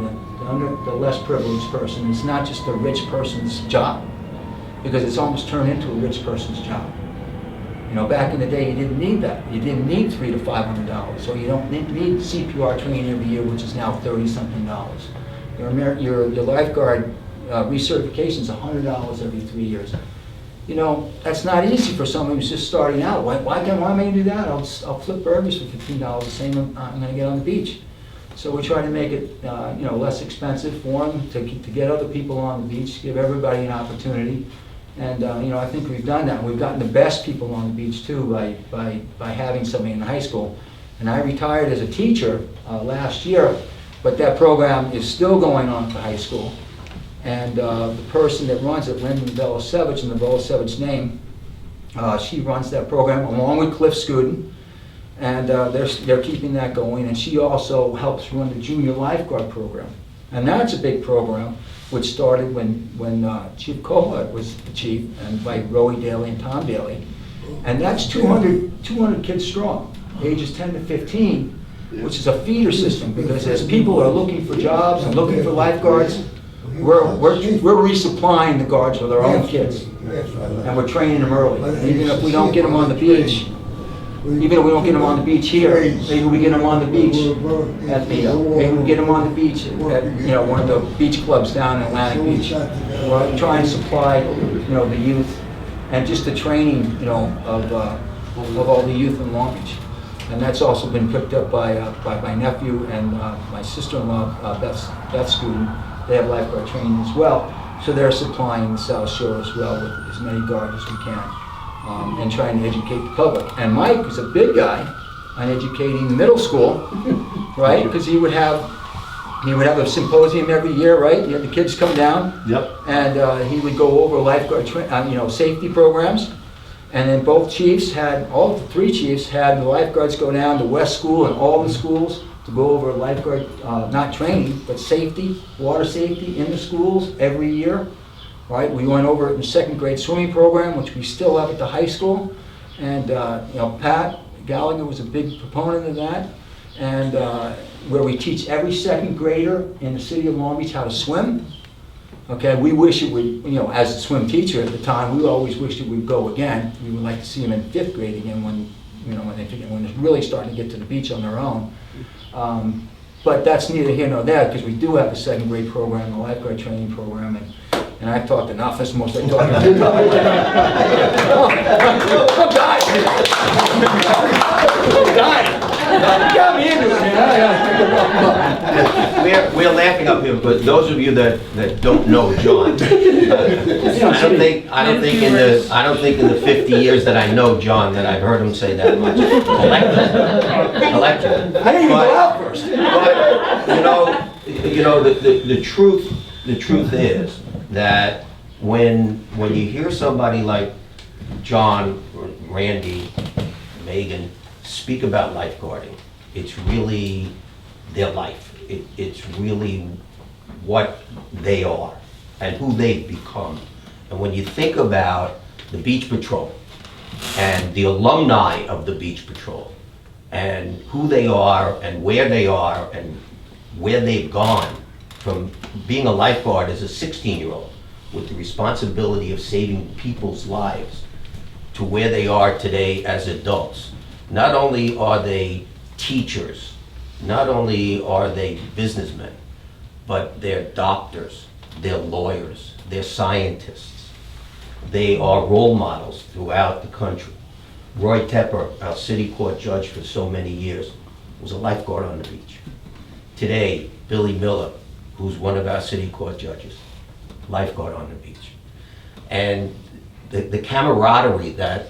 the less privileged person. It's not just a rich person's job, because it's almost turned into a rich person's job. You know, back in the day, you didn't need that. You didn't need $300 to $500. So you don't need CPR training every year, which is now $30-something. Your lifeguard recertification is $100 every 3 years. You know, that's not easy for someone who's just starting out. Why am I going to do that? I'll flip burgers for $15 the same I'm going to get on the beach. So we try to make it, you know, less expensive for them to get other people on the beach, give everybody an opportunity. And, you know, I think we've done that. We've gotten the best people on the beach, too, by having somebody in high school. And I retired as a teacher last year, but that program is still going on for high school. And the person that runs it, Lyndon Velosevich, in the Velosevich name, she runs that program along with Cliff Scuden. And they're keeping that going. And she also helps run the junior lifeguard program. And that's a big program, which started when Chief Kohler was the chief, and by Roey Daly and Tom Daly. And that's 200 kids strong, ages 10 to 15, which is a feeder system, because as people are looking for jobs and looking for lifeguards, we're resupplying the guards with our own kids. And we're training them early. Even if we don't get them on the beach, even if we don't get them on the beach here, maybe we get them on the beach at the, maybe we get them on the beach at, you know, one of the beach clubs down in Atlantic Beach. We're trying to supply, you know, the youth and just the training, you know, of all the youth in Long Beach. And that's also been picked up by my nephew and my sister-in-law, Beth Scuden. They have lifeguard training as well. So they're supplying the South Shore as well with as many guards as we can. And trying to educate the public. And Mike is a big guy on educating the middle school, right? Because he would have a symposium every year, right? You had the kids come down. Yep. And he would go over lifeguard, you know, safety programs. And then both chiefs had, all the 3 chiefs had the lifeguards go down to West School and all the schools to go over lifeguard, not training, but safety, water safety in the schools every year. Right, we went over it in the 2nd grade swimming program, which we still have at the high school, and you know, Pat Gallagher was a big proponent of that, and where we teach every 2nd grader in the city of Long Beach how to swim. Okay, we wish it would, you know, as a swim teacher at the time, we always wished it would go again. We would like to see them in 5th grade again when, you know, when they're really starting to get to the beach on their own. But that's neither here nor there, because we do have a 2nd grade program, a lifeguard training program, and I've talked enough. That's the most I talk about. I'm dying. You got me into it, We're laughing up here, but those of you that don't know John, I don't think in the 50 years that I know John that I've heard him say that much. Collectively. I didn't even go out first. But you know, the truth is that when you hear somebody like John, or Randy, Megan speak about lifeguarding, it's really their life. It's really what they are and who they've become. And when you think about the Beach Patrol and the alumni of the Beach Patrol and who they are and where they've gone from being a lifeguard as a 16-year-old with the responsibility of saving people's lives to where they are today as adults. Not only are they teachers, not only are they businessmen, but they're doctors, they're lawyers, they're scientists. They are role models throughout the country. Roy Tepper, our city court judge for so many years, was a lifeguard on the beach. Today, Billy Miller, who's one of our city court judges, lifeguard on the beach. And the camaraderie that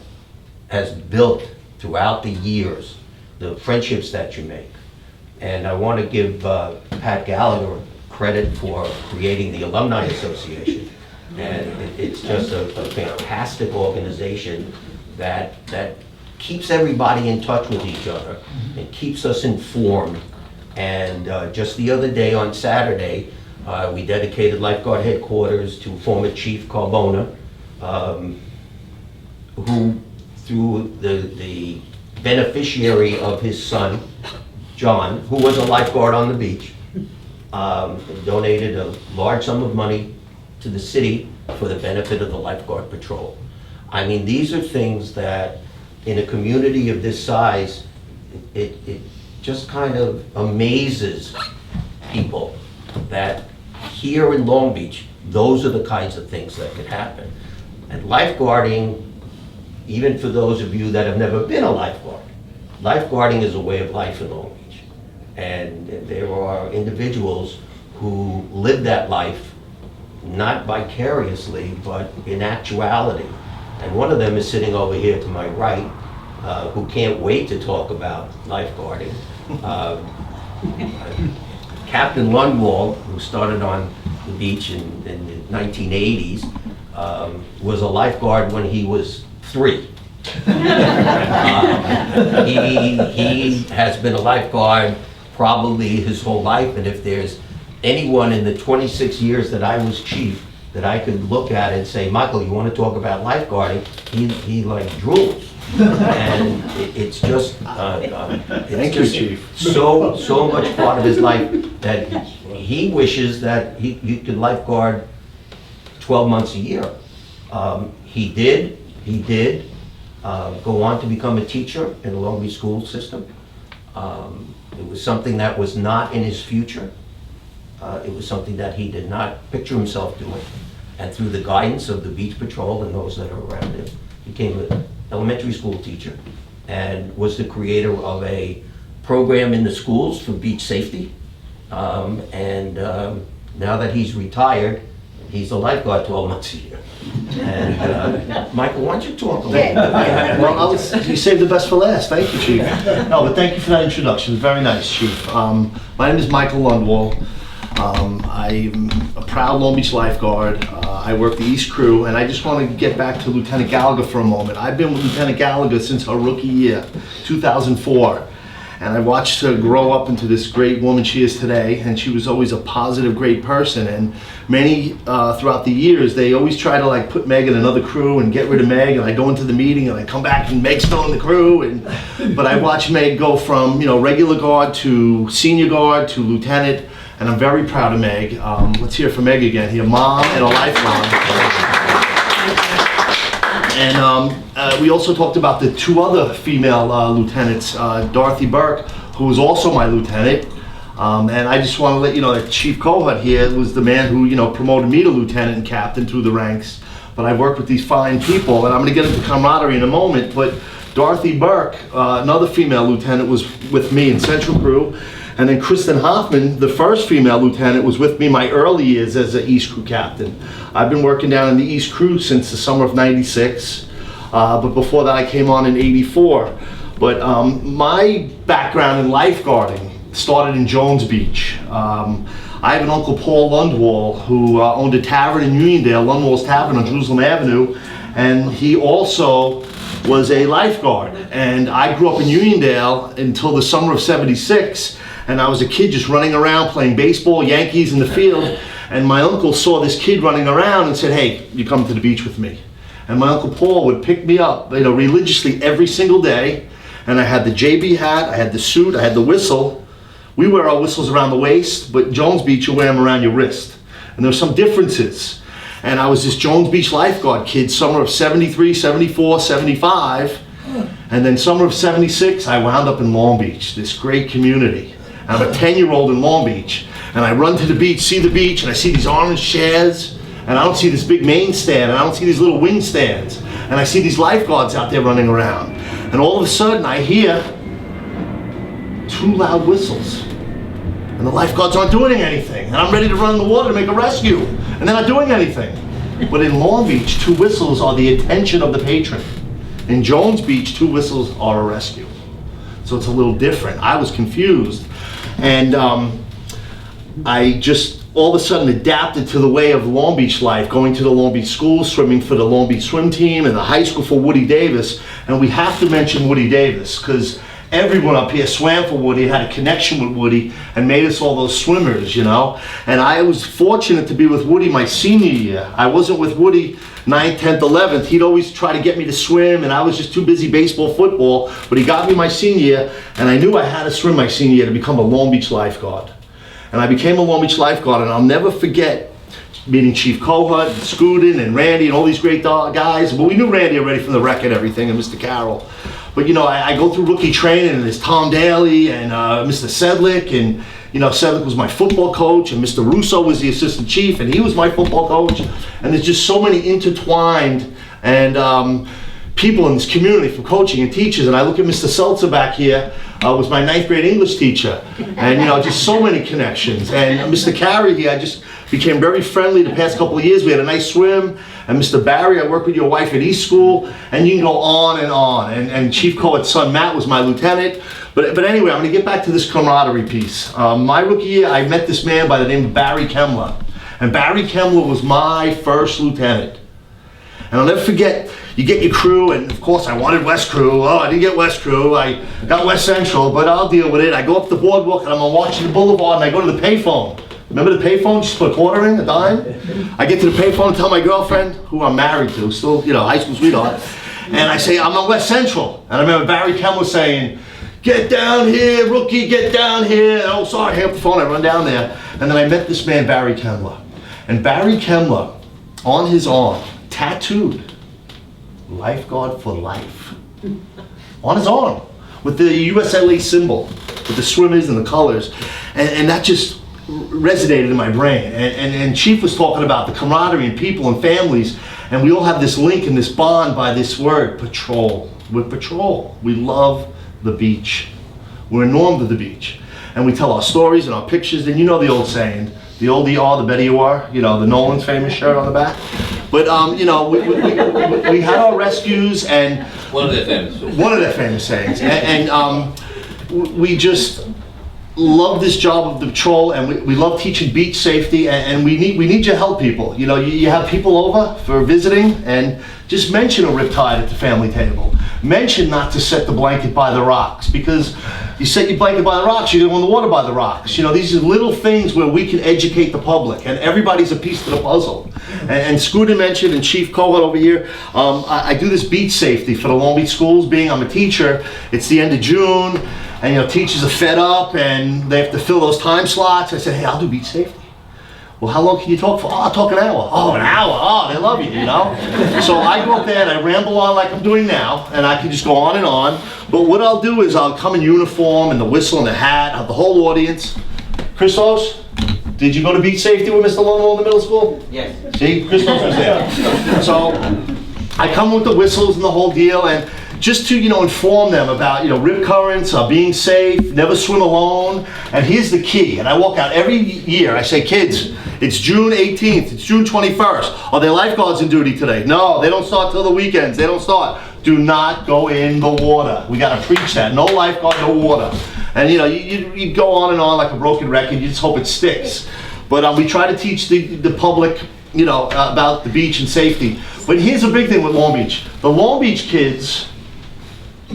has built throughout the years, the friendships that you make. And I want to give Pat Gallagher credit for creating the Alumni Association. And it's just a fantastic organization that keeps everybody in touch with each other and keeps us informed. And just the other day on Saturday, we dedicated lifeguard headquarters to former Chief Carbona, who, through the beneficiary of his son, John, who was a lifeguard on the beach, donated a large sum of money to the city for the benefit of the lifeguard patrol. I mean, these are things that in a community of this size, it just kind of amazes people that here in Long Beach, those are the kinds of things that could happen. And lifeguarding, even for those of you that have never been a lifeguard, lifeguarding is a way of life in Long Beach. And there are individuals who live that life, not vicariously, but in actuality. And one of them is sitting over here to my right, who can't wait to talk about lifeguarding. Captain Lundwall, who started on the beach in the 1980s, was a lifeguard when he was 3. He has been a lifeguard probably his whole life, and if there's anyone in the 26 years that I was chief that I could look at and say, Michael, you want to talk about lifeguarding? He like drools. And it's just, Thank you, Chief. So much part of his life that he wishes that he could lifeguard 12 months a year. He did go on to become a teacher in the Long Beach school system. It was something that was not in his future. It was something that he did not picture himself doing. And through the guidance of the Beach Patrol and those that are around him, he became an elementary school teacher and was the creator of a program in the schools for beach safety. Now that he's retired, he's a lifeguard 12 months a year. And Michael, why don't you talk a little bit? Well, you saved the best for last. Thank you, Chief. No, but thank you for that introduction. Very nice, Chief. My name is Michael Lundwall. I'm a proud Long Beach lifeguard. I work the East Crew, and I just want to get back to Lieutenant Gallagher for a moment. I've been with Lieutenant Gallagher since her rookie year, 2004. And I watched her grow up into this great woman she is today, and she was always a positive, great person. And many, throughout the years, they always try to like put Meg in another crew and get rid of Meg, and I go into the meeting and I come back and Meg's still in the crew. But I watched Meg go from, regular guard to senior guard to lieutenant, and I'm very proud of Meg. Let's hear from Meg again here, mom and a lifelong. And we also talked about the 2 other female lieutenants, Dorothy Burke, who was also my lieutenant. And I just want to let you know that Chief Kohut here was the man who, promoted me to lieutenant and captain through the ranks. But I've worked with these fine people, and I'm going to get into camaraderie in a moment. But Dorothy Burke, another female lieutenant, was with me in Central Crew. And then Kristen Hoffman, the first female lieutenant, was with me my early years as an East Crew captain. I've been working down in the East Crew since the summer of '96, but before that I came on in '84. But my background in lifeguarding started in Jones Beach. I have an uncle, Paul Lundwall, who owned a tavern in Uniondale, Lundwall's Tavern on Jerusalem Avenue, and he also was a lifeguard. And I grew up in Uniondale until the summer of '76. And I was a kid just running around playing baseball, Yankees in the field. And my uncle saw this kid running around and said, hey, you come to the beach with me. And my Uncle Paul would pick me up, religiously every single day. And I had the JB hat, I had the suit, I had the whistle. We wear our whistles around the waist, but Jones Beach, you wear them around your wrist. And there's some differences. And I was this Jones Beach lifeguard kid, summer of '73, '74, '75. And then summer of '76, I wound up in Long Beach, this great community. I'm a 10-year-old in Long Beach, and I run to the beach, see the beach, and I see these orange chairs, and I don't see this big main stand, and I don't see these little wing stands, and I see these lifeguards out there running around. And all of a sudden, I hear 2 loud whistles, and the lifeguards aren't doing anything, and I'm ready to run in the water to make a rescue, and they're not doing anything. But in Long Beach, 2 whistles are the attention of the patron. In Jones Beach, 2 whistles are a rescue. So it's a little different. I was confused. And I just all of a sudden adapted to the way of Long Beach life, going to the Long Beach school, swimming for the Long Beach swim team, and the high school for Woody Davis. And we have to mention Woody Davis, because everyone up here swam for Woody, had a connection with Woody, and made us all those swimmers, And I was fortunate to be with Woody my senior year. I wasn't with Woody 9th, 10th, 11th. He'd always try to get me to swim, and I was just too busy baseball, football. But he got me my senior year, and I knew I had to swim my senior year to become a Long Beach lifeguard. And I became a Long Beach lifeguard, and I'll never forget meeting Chief Kohut, and Scootin, and Randy, and all these great guys. But we knew Randy already from the rec and everything, and Mr. Carroll. But, you know, I go through rookie training, and there's Tom Daly and Mr. Sedlick, and, you know, Sedlick was my football coach, and Mr. Russo was the assistant chief, and he was my football coach. And there's just so many intertwined and people in this community from coaching and teachers. And I look at Mr. Seltzer back here, was my 9th grade English teacher. And, you know, just so many connections. And Mr. Carey here, I just became very friendly the past couple of years. We had a nice swim. And Mr. Barry, I worked with your wife at East School. And you can go on and on. And Chief Cohen's son, Matt, was my lieutenant. But anyway, I'm going to get back to this camaraderie piece. My rookie year, I met this man by the name of Barry Kemmler. And Barry Kemmler was my first lieutenant. And I'll never forget, you get your crew, and of course I wanted West Crew. Oh, I didn't get West Crew, I got West Central, but I'll deal with it. I go up the boardwalk and I'm on Washington Boulevard and I go to the payphone. Remember the payphone? Just put a quarter in, a dime? I get to the payphone and tell my girlfriend, who I'm married to, still, you know, high school sweetheart, and I say, I'm on West Central. And I remember Barry Kemmler saying, get down here, rookie, get down here. And, oh, sorry, I hang up the phone, I run down there. And then I met this man, Barry Kemmler. And Barry Kemmler, on his arm, tattooed, Lifeguard for life, on his arm, with the USLA symbol, with the swimmers and the colors, and that just resonated in my brain. And Chief was talking about the camaraderie and people and families, and we all have this link and this bond by this word, patrol. We're patrol. We love the beach. We're enormed of the beach. And we tell our stories and our pictures, and you know the old saying, the older you are, the better you are. You know, the Nolan's famous shirt on the back. But, you know, we had our rescues, and One of their famous. one of their famous sayings. And we just love this job of the patrol, and we love teaching beach safety, and we need your help, people. You know, you have people over for visiting, and just mention a riptide at the family table. Mention not to set the blanket by the rocks, because you set your blanket by the rocks, you're going to go in the water by the rocks. You know, these are little things where we can educate the public, and everybody's a piece to the puzzle. And Scooter mentioned, and Chief Cohen over here, I do this beach safety for the Long Beach schools. Being I'm a teacher, it's the end of June, and you know, teachers are fed up, and they have to fill those time slots. I said, hey, I'll do beach safety. Well, how long can you talk for? Oh, I'll talk an hour. Oh, an hour. Oh, they love you know? So I go up there and I ramble on like I'm doing now, and I can just go on and on. But what I'll do is I'll come in uniform and the whistle and the hat, have the whole audience. Christos, did you go to beach safety with Mr. Lomo in the middle school? Yes. See, Christos was there. So I come with the whistles and the whole deal, and just to, you know, inform them about, you know, rip currents, being safe, never swim alone. And here's the key, and I walk out every year, I say, kids, it's June 18th, it's June 21st. Are there lifeguards in duty today? No, they don't start till the weekends, they don't start. Do not go in the water. We gotta preach that, no lifeguard, no water. And you know, you go on and on like a broken record, you just hope it sticks. But we try to teach the public, you know, about the beach and safety. But here's a big thing with Long Beach. The Long Beach kids,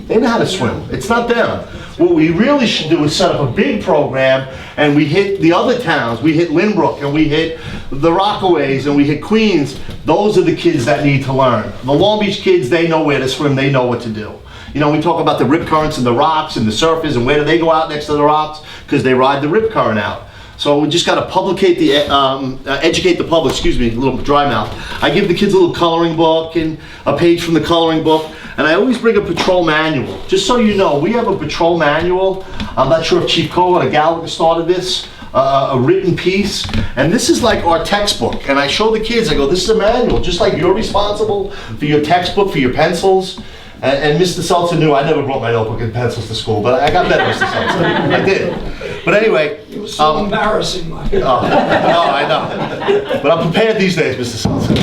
they know how to swim. It's not them. What we really should do is set up a big program, and we hit the other towns. We hit Lynbrook, and we hit the Rockaways, and we hit Queens. Those are the kids that need to learn. The Long Beach kids, they know where to swim. They know what to do. You know, we talk about the rip currents and the rocks and the surfers, and where do they go out next to the rocks? Because they ride the rip current out. So we just got to educate the public, excuse me, a little dry mouth. I give the kids a little coloring book and a page from the coloring book, and I always bring a patrol manual. Just so you know, we have a patrol manual. I'm not sure if Chief Cohen or Gallagher started this, a written piece, and this is like our textbook. And I show the kids, I go, this is a manual, just like you're responsible for your textbook, for your pencils. And Mr. Seltzer knew I never brought my notebook and pencils to school, but I got better, Mr. Seltzer. I did. But anyway. It was so embarrassing. Oh, I know. But I'm prepared these days, Mr. Seltzer.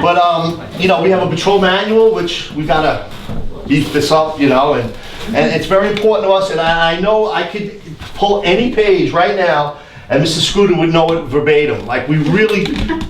But, you know, we have a patrol manual, which we got to beef this up, you know, and it's very important to us. And I know I could pull any page right now, and Mr. Scooter would know it verbatim. Like, we really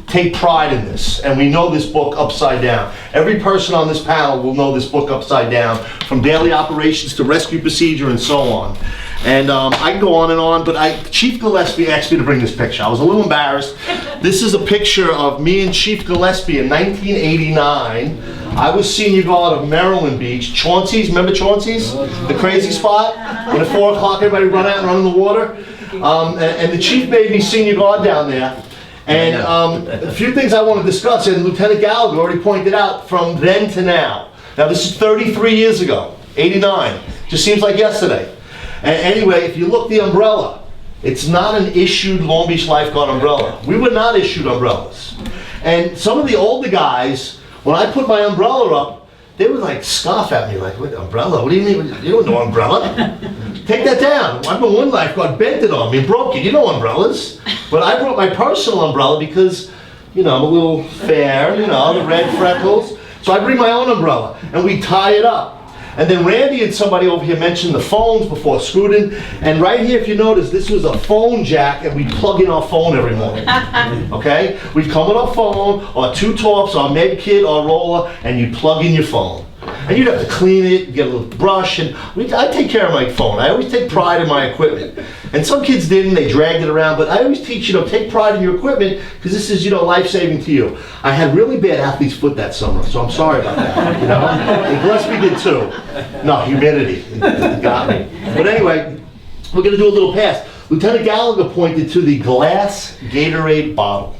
take pride in this, and we know this book upside down. Every person on this panel will know this book upside down, from daily operations to rescue procedure and so on. And I can go on and on, but Chief Gillespie asked me to bring this picture. I was a little embarrassed. This is a picture of me and Chief Gillespie in 1989. I was senior guard of Maryland Beach. Chauncey's, remember Chauncey's? The crazy spot? When at 4 o'clock everybody run out and run in the water? And the chief made me senior guard down there. And a few things I want to discuss, and Lieutenant Gallagher already pointed out from then to now. Now, this is 33 years ago, 89. Just seems like yesterday. And anyway, if you look the umbrella, it's not an issued Long Beach Lifeguard umbrella. We were not issued umbrellas. And some of the older guys, when I put my umbrella up, they would like scoff at me, like, what, umbrella? What do you mean? You don't know umbrella. Take that down. I remember one lifeguard bent it on me, broke it. You know umbrellas. But I brought my personal umbrella because, you know, I'm a little fair, you know, the red freckles. So I bring my own umbrella, and we tie it up. And then Randy and somebody over here mentioned the phones before scooting. And right here, if you notice, this was a phone jack, and we plug in our phone every morning. Okay? We'd come with our phone, or two tops, or med kit, or roller, and you'd plug in your phone. And you'd have to clean it, get a little brush, and I take care of my phone. I always take pride in my equipment. And some kids didn't, they dragged it around, but I always teach, you know, take pride in your equipment, because this is, you know, life-saving to you. I had really bad athlete's foot that summer, so I'm sorry about that, you know? And Gillespie did too. No, humidity, it got me. But anyway, we're gonna do a little pass. Lieutenant Gallagher pointed to the glass Gatorade bottle.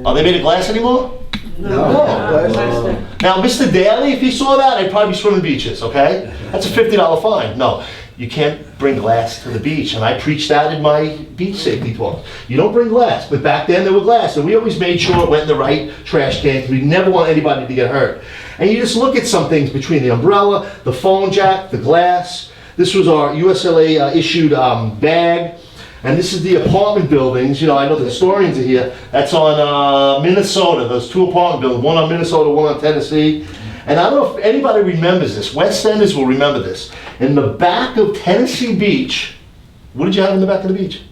Are they made of glass anymore? No. Now, Mr. Daly, if he saw that, I'd probably be swimming beaches, okay? That's a $50 fine. No, you can't bring glass to the beach, and I preach that in my beach safety talk. You don't bring glass, but back then there were glass, and we always made sure it went in the right trash can, because we never want anybody to get hurt. And you just look at some things between the umbrella, the phone jack, the glass. This was our USLA issued bag. And this is the apartment buildings. You know, I know the historians are here. That's on Minnesota. Those two apartment buildings, one on Minnesota, one on Tennessee. And I don't know if anybody remembers this. West Enders will remember this. In the back of Tennessee Beach, what did you have in the back of the beach?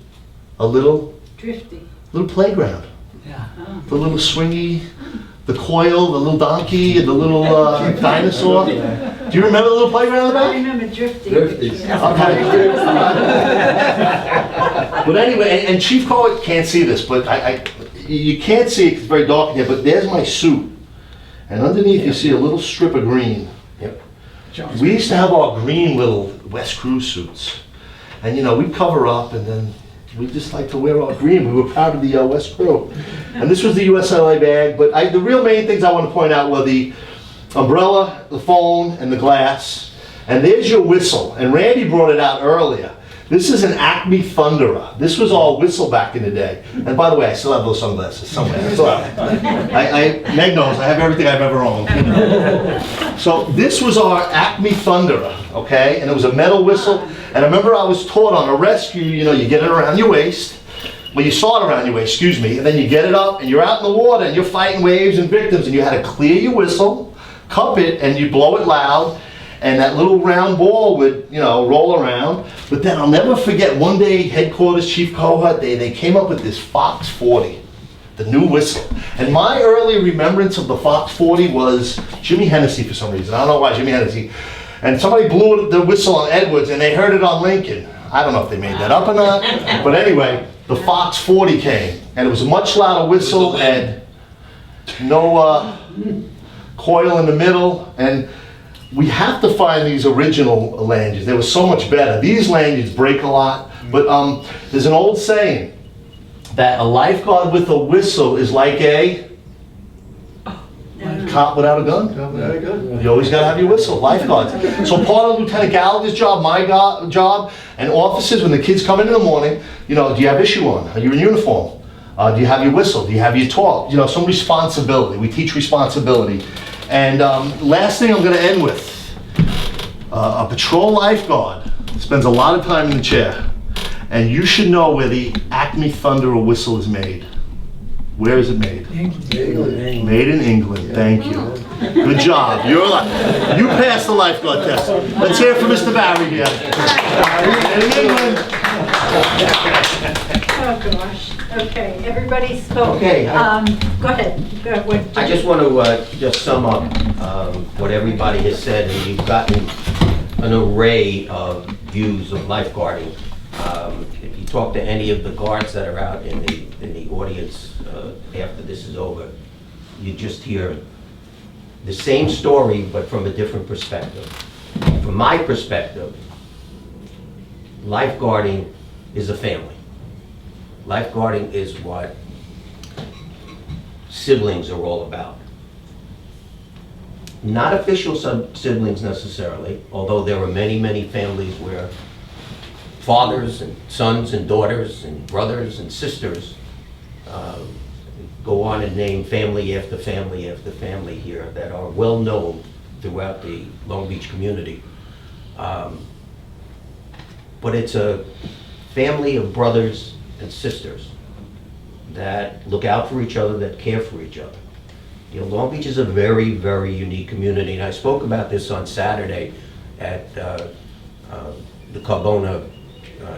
A little playground. Yeah. The little swingy, the coil, the little donkey, and the little dinosaur. Do you remember the little playground in the back? I remember drifting. Okay. But anyway, and Chief Cohen can't see this, but you can't see it 'cause it's very dark in here, but there's my suit. And underneath you see a little strip of green. Yep. We used to have our green little West Crew suits. And you know, we'd cover up, and then we just like to wear our green. We were proud of the West Crew. And this was the USLA bag, but the real main things I want to point out were the umbrella, the phone, and the glass. And there's your whistle. And Randy brought it out earlier. This is an Acme Thunderer. This was our whistle back in the day. And by the way, I still have those sunglasses somewhere. Meg knows, I have everything I've ever owned. So this was our Acme Thunderer, okay? And it was a metal whistle. And I remember I was taught on a rescue, you know, you get it around your waist. Well, you saw it around your waist, excuse me, and then you get it up, and you're out in the water, and you're fighting waves and victims, and you had to clear your whistle, cup it, and you blow it loud, and that little round ball would, you know, roll around. But then I'll never forget, one day, headquarters, Chief Cohut, they came up with this Fox 40, the new whistle. And my early remembrance of the Fox 40 was Jimmy Hennessy for some reason. I don't know why, Jimmy Hennessy. And somebody blew the whistle on Edwards, and they heard it on Lincoln. I don't know if they made that up or not, but anyway, the Fox 40 came, and it was a much louder whistle, and no coil in the middle, and we have to find these original lanyards. They were so much better. These lanyards break a lot, but there's an old saying that a lifeguard with a whistle is like a cop without a gun. You always got to have your whistle, lifeguards. So part of Lieutenant Gallagher's job, my job, and officers, when the kids come in the morning, you know, do you have issue on? Are you in uniform? Do you have your whistle? Do you have your talk? You know, some responsibility. We teach responsibility. And last thing I'm going to end with, a patrol lifeguard spends a lot of time in the chair, and you should know where the Acme Thunderer whistle is made. Where is it made? England. Made in England. Thank you. Good job. You passed the lifeguard test. Let's hear it for Mr. Barry here. Made in England. Oh, gosh. Okay, everybody spoke. Okay, Go ahead. I just want to just sum up what everybody has said, and you've gotten an array of views of lifeguarding. If you talk to any of the guards that are out in the audience after this is over, you just hear the same story, but from a different perspective. From my perspective, lifeguarding is a family. Lifeguarding is what siblings are all about. not official siblings necessarily, although there are many, many families where fathers and sons and daughters and brothers and sisters go on and name family after family after family here that are well known throughout the Long Beach community. But it's a family of brothers and sisters that look out for each other, that care for each other. You know, Long Beach is a very, very unique community, and I spoke about this on Saturday at the Carbona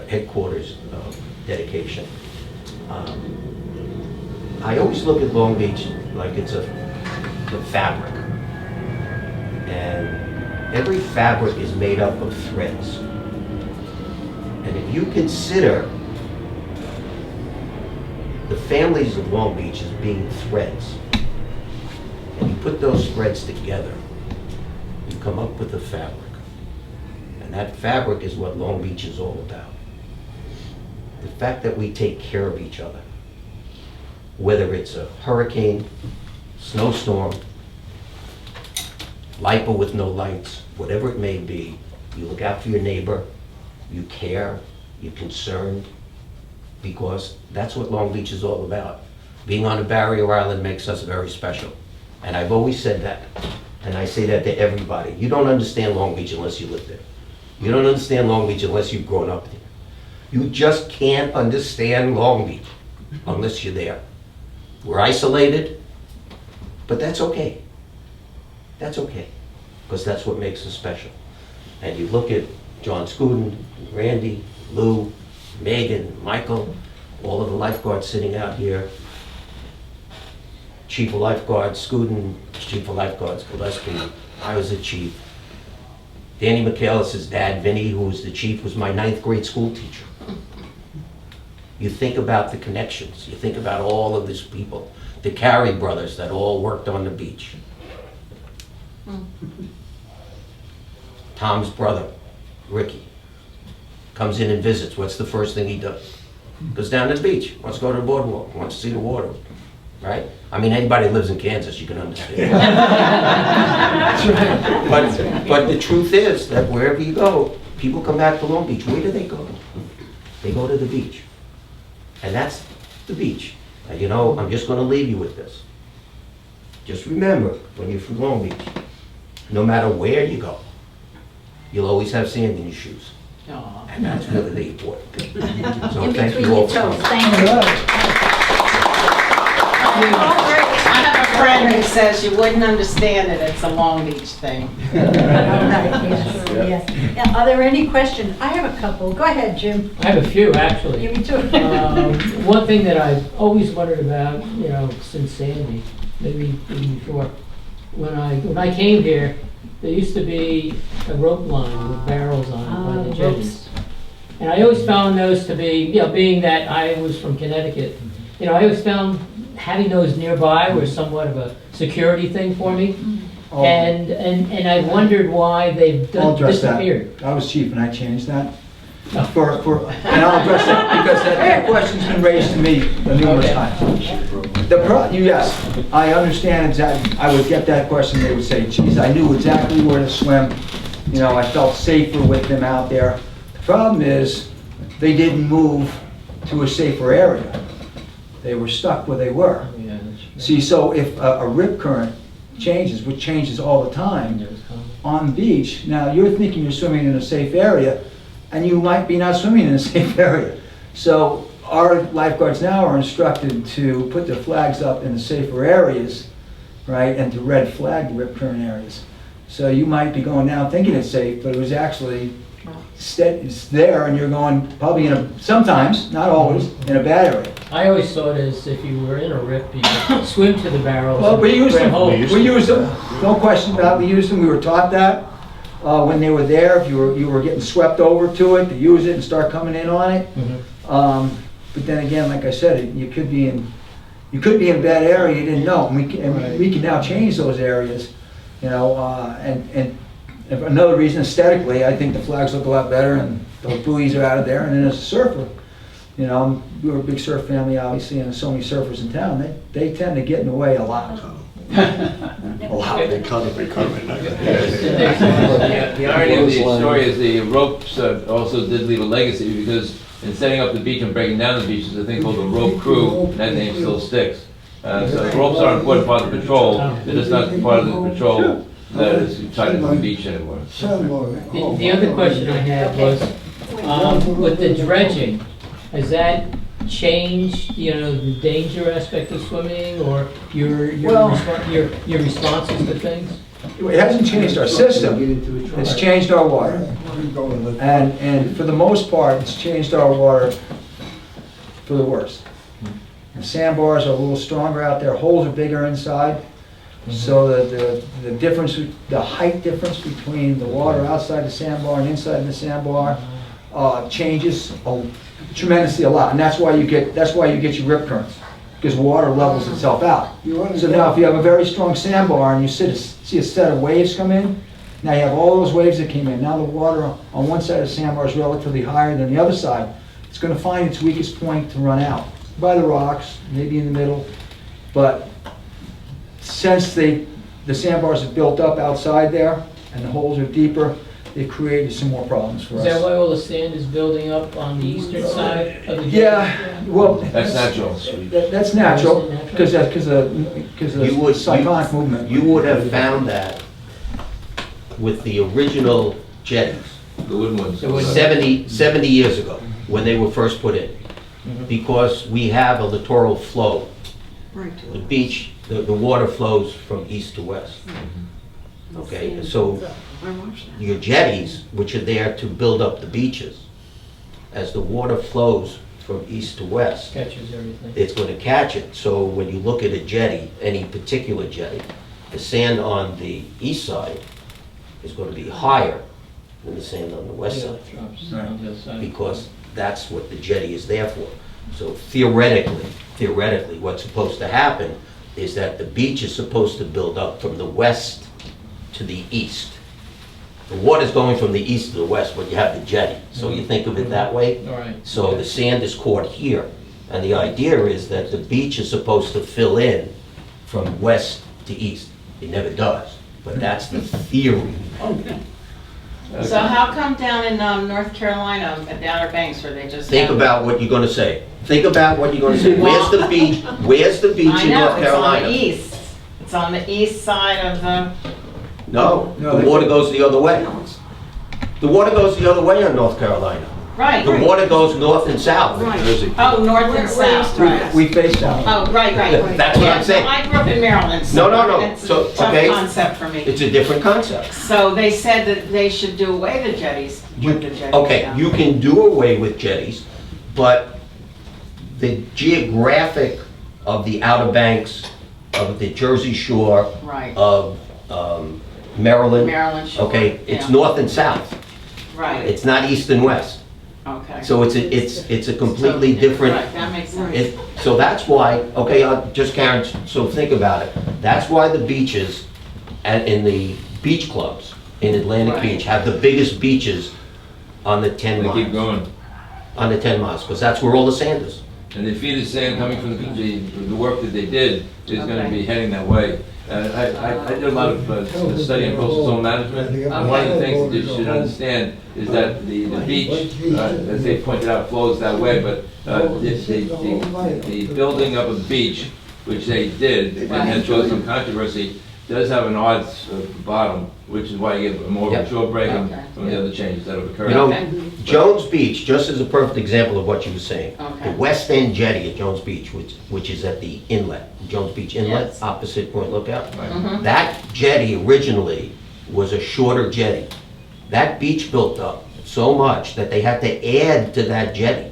headquarters dedication. I always look at Long Beach like it's a fabric, and every fabric is made up of threads. And if you consider the families of Long Beach as being threads, and you put those threads together, you come up with a fabric. And that fabric is what Long Beach is all about. The fact that we take care of each other, whether it's a hurricane, snowstorm, lipo with no lights, whatever it may be, you look out for your neighbor, you care, you're concerned, because that's what Long Beach is all about. Being on a barrier island makes us very special. And I've always said that, and I say that to everybody. You don't understand Long Beach unless you live there. You don't understand Long Beach unless you've grown up there. You just can't understand Long Beach unless you're there. We're isolated, but that's okay. That's okay, because that's what makes us special. And you look at John Scuden, Randy, Lou, Megan, Michael, all of the lifeguards sitting out here. Chief of Lifeguards, Scuden, Chief of Lifeguards, Gillespie, I was the chief. Danny McAllis' dad, Vinny, who was the chief, was my 9th grade school teacher. You think about the connections, you think about all of these people, the Carey brothers that all worked on the beach. Tom's brother, Ricky, comes in and visits. What's the first thing he does? Goes down to the beach, wants to go to the boardwalk, wants to see the water, right? I mean, anybody who lives in Kansas, you can understand. But the truth is that wherever you go, people come back to Long Beach. Where do they go? They go to the beach. And that's the beach. And you know, I'm just gonna leave you with this. Just remember, when you're from Long Beach, no matter where you go, you'll always have sand in your shoes. Aw. And that's really the important thing. So In thank between you all your for toes, coming. thank you. I have a friend who says you wouldn't understand it, it's a Long Beach thing. All right, yes. Yeah, are there any questions? I have a couple. Go ahead, Jim. I have a few, actually. Give me two. One thing that I've always wondered about, you know, since Sandy, maybe even before, when I came here, there used to be a rope line with barrels on it by the jetties. And I always found those to be, you know, being that I was from Connecticut, you know, I always found having those nearby was somewhat of a security thing for me. Oh. And I wondered why they've I'll address disappeared. that. I was chief and I changed that. No. And I'll address that because that question's been raised to me numerous times. Yes, I understand exactly. I would get that question. They would say, geez, I knew exactly where to swim. You know, I felt safer with them out there. The problem is they didn't move to a safer area. They were stuck where they were. Yeah, See, so if a rip current changes, which changes all the time, on the beach, now you're thinking you're swimming in a safe area, and you might be not swimming in a safe area. So our lifeguards now are instructed to put their flags up in the safer areas, right, and to red flag the rip current areas. So you might be going down thinking it's safe, but it was actually it's there, and you're going probably in a, sometimes, not always, in a bad area. I always thought as if you were in a rip, you could swim to the barrels. Well, we used grab them. hold. We used them. No question about it. We used them. We were taught that when they were there. If you were getting swept over to it, to use it and start coming in on it. Mhm. But then again, like I said, you could be in a bad area you didn't know. And we can now change those areas, you know. And another reason, aesthetically, I think the flags look a lot better, and those buoys are out of there. And then as a surfer, you know, we were a big surf family, obviously, and there's so many surfers in town. They tend to get in the way a lot. They cut it, The irony of the story is the ropes also did leave a legacy, because in setting up the beach and breaking down the beach, there's a thing called the rope crew, and that name still sticks. So ropes are an important part of the patrol, they're just not part of the patrol that is tied to the beach anymore. The other question I had was, with the dredging, has that changed, the danger aspect of swimming, or your responses to things? It hasn't changed our system, it's changed our water. And for the most part, it's changed our water for the worse. The sandbars are a little stronger out there, holes are bigger inside, so the difference, the height difference between the water outside the sandbar and inside the sandbar changes tremendously a lot, and that's why you get your rip currents, because water levels itself out. So now if you have a very strong sandbar and you see a set of waves come in, now you have all those waves that came in. Now the water on one side of the sandbar is relatively higher than the other side. It's going to find its weakest point to run out by the rocks, maybe in the middle. But since the sandbars have built up outside there and the holes are deeper, it created some more problems for us. Is that why all the sand is building up on the eastern side of the? Yeah, well, That's natural. That's natural, because of the cyclonic movement. You would have found that with the original jetties, The wooden ones. 70 years ago, when they were first put in. Because we have a littoral flow. The beach, the water flows from east to west. Okay, so your jetties, which are there to build up the beaches, as the water flows from east to west, Catches everything. it's going to catch it. So when you look at a jetty, any particular jetty, the sand on the east side is going to be higher than the sand on the west Yeah, side, it drops on the other side. because that's what the jetty is there for. So theoretically, what's supposed to happen is that the beach is supposed to build up from the west to the east. The water's going from the east to the west, but you have the jetty. So you think of it that way? All right. So the sand is caught here. And the idea is that the beach is supposed to fill in from west to east. It never does, but that's the theory. So how come down in North Carolina, at the Outer Banks, where they just Think have- about what you're gonna say. Think about what you're gonna say. Where's the beach? Where's the beach I in know, North it's on Carolina? the east. It's on the east side of the, No, the water goes the other way. The water goes the other way on North Carolina. right. The water goes north and south. Oh, north and south, right. We face south. Oh, right. That's what I'm saying. Yeah, I grew up in Maryland, so No. it's So, a tough okay. concept for me. It's a different concept. So they said that they should do away the jetties, with the jetties. Okay, down. you can do away with jetties, but the geographic of the Outer Banks, of the Jersey Shore, Right, of Maryland, Maryland Shore. okay, it's yeah, north and south. Right, It's not east and west. okay. So it's a completely different. Right, that makes sense. So that's why, okay, just Karen, so think about it. That's why the beaches in the beach clubs in Atlantic Right. Beach have the biggest beaches on the 10 They miles. keep going. On the 10 miles, because that's where all the sand is. And the feed of sand coming from the work that they did is going to Okay. be heading that way. I did a lot of study on coastal zone management, and one of the things that you should understand is that the beach, as they pointed out, flows that way, but the building up of the beach, which they did, and has caused some controversy, does have an odd bottom, which is why you get more of a shore break and Okay. some of the other changes that have occurred. You know, Okay. Jones Beach, just as a perfect example of what you were saying, Okay. the West End jetty at Jones Beach, which is at the inlet, Jones Beach Inlet, Yes. opposite Point Lookout. Mhm. That jetty originally was a shorter jetty. That beach built up so much that they had to add to that jetty.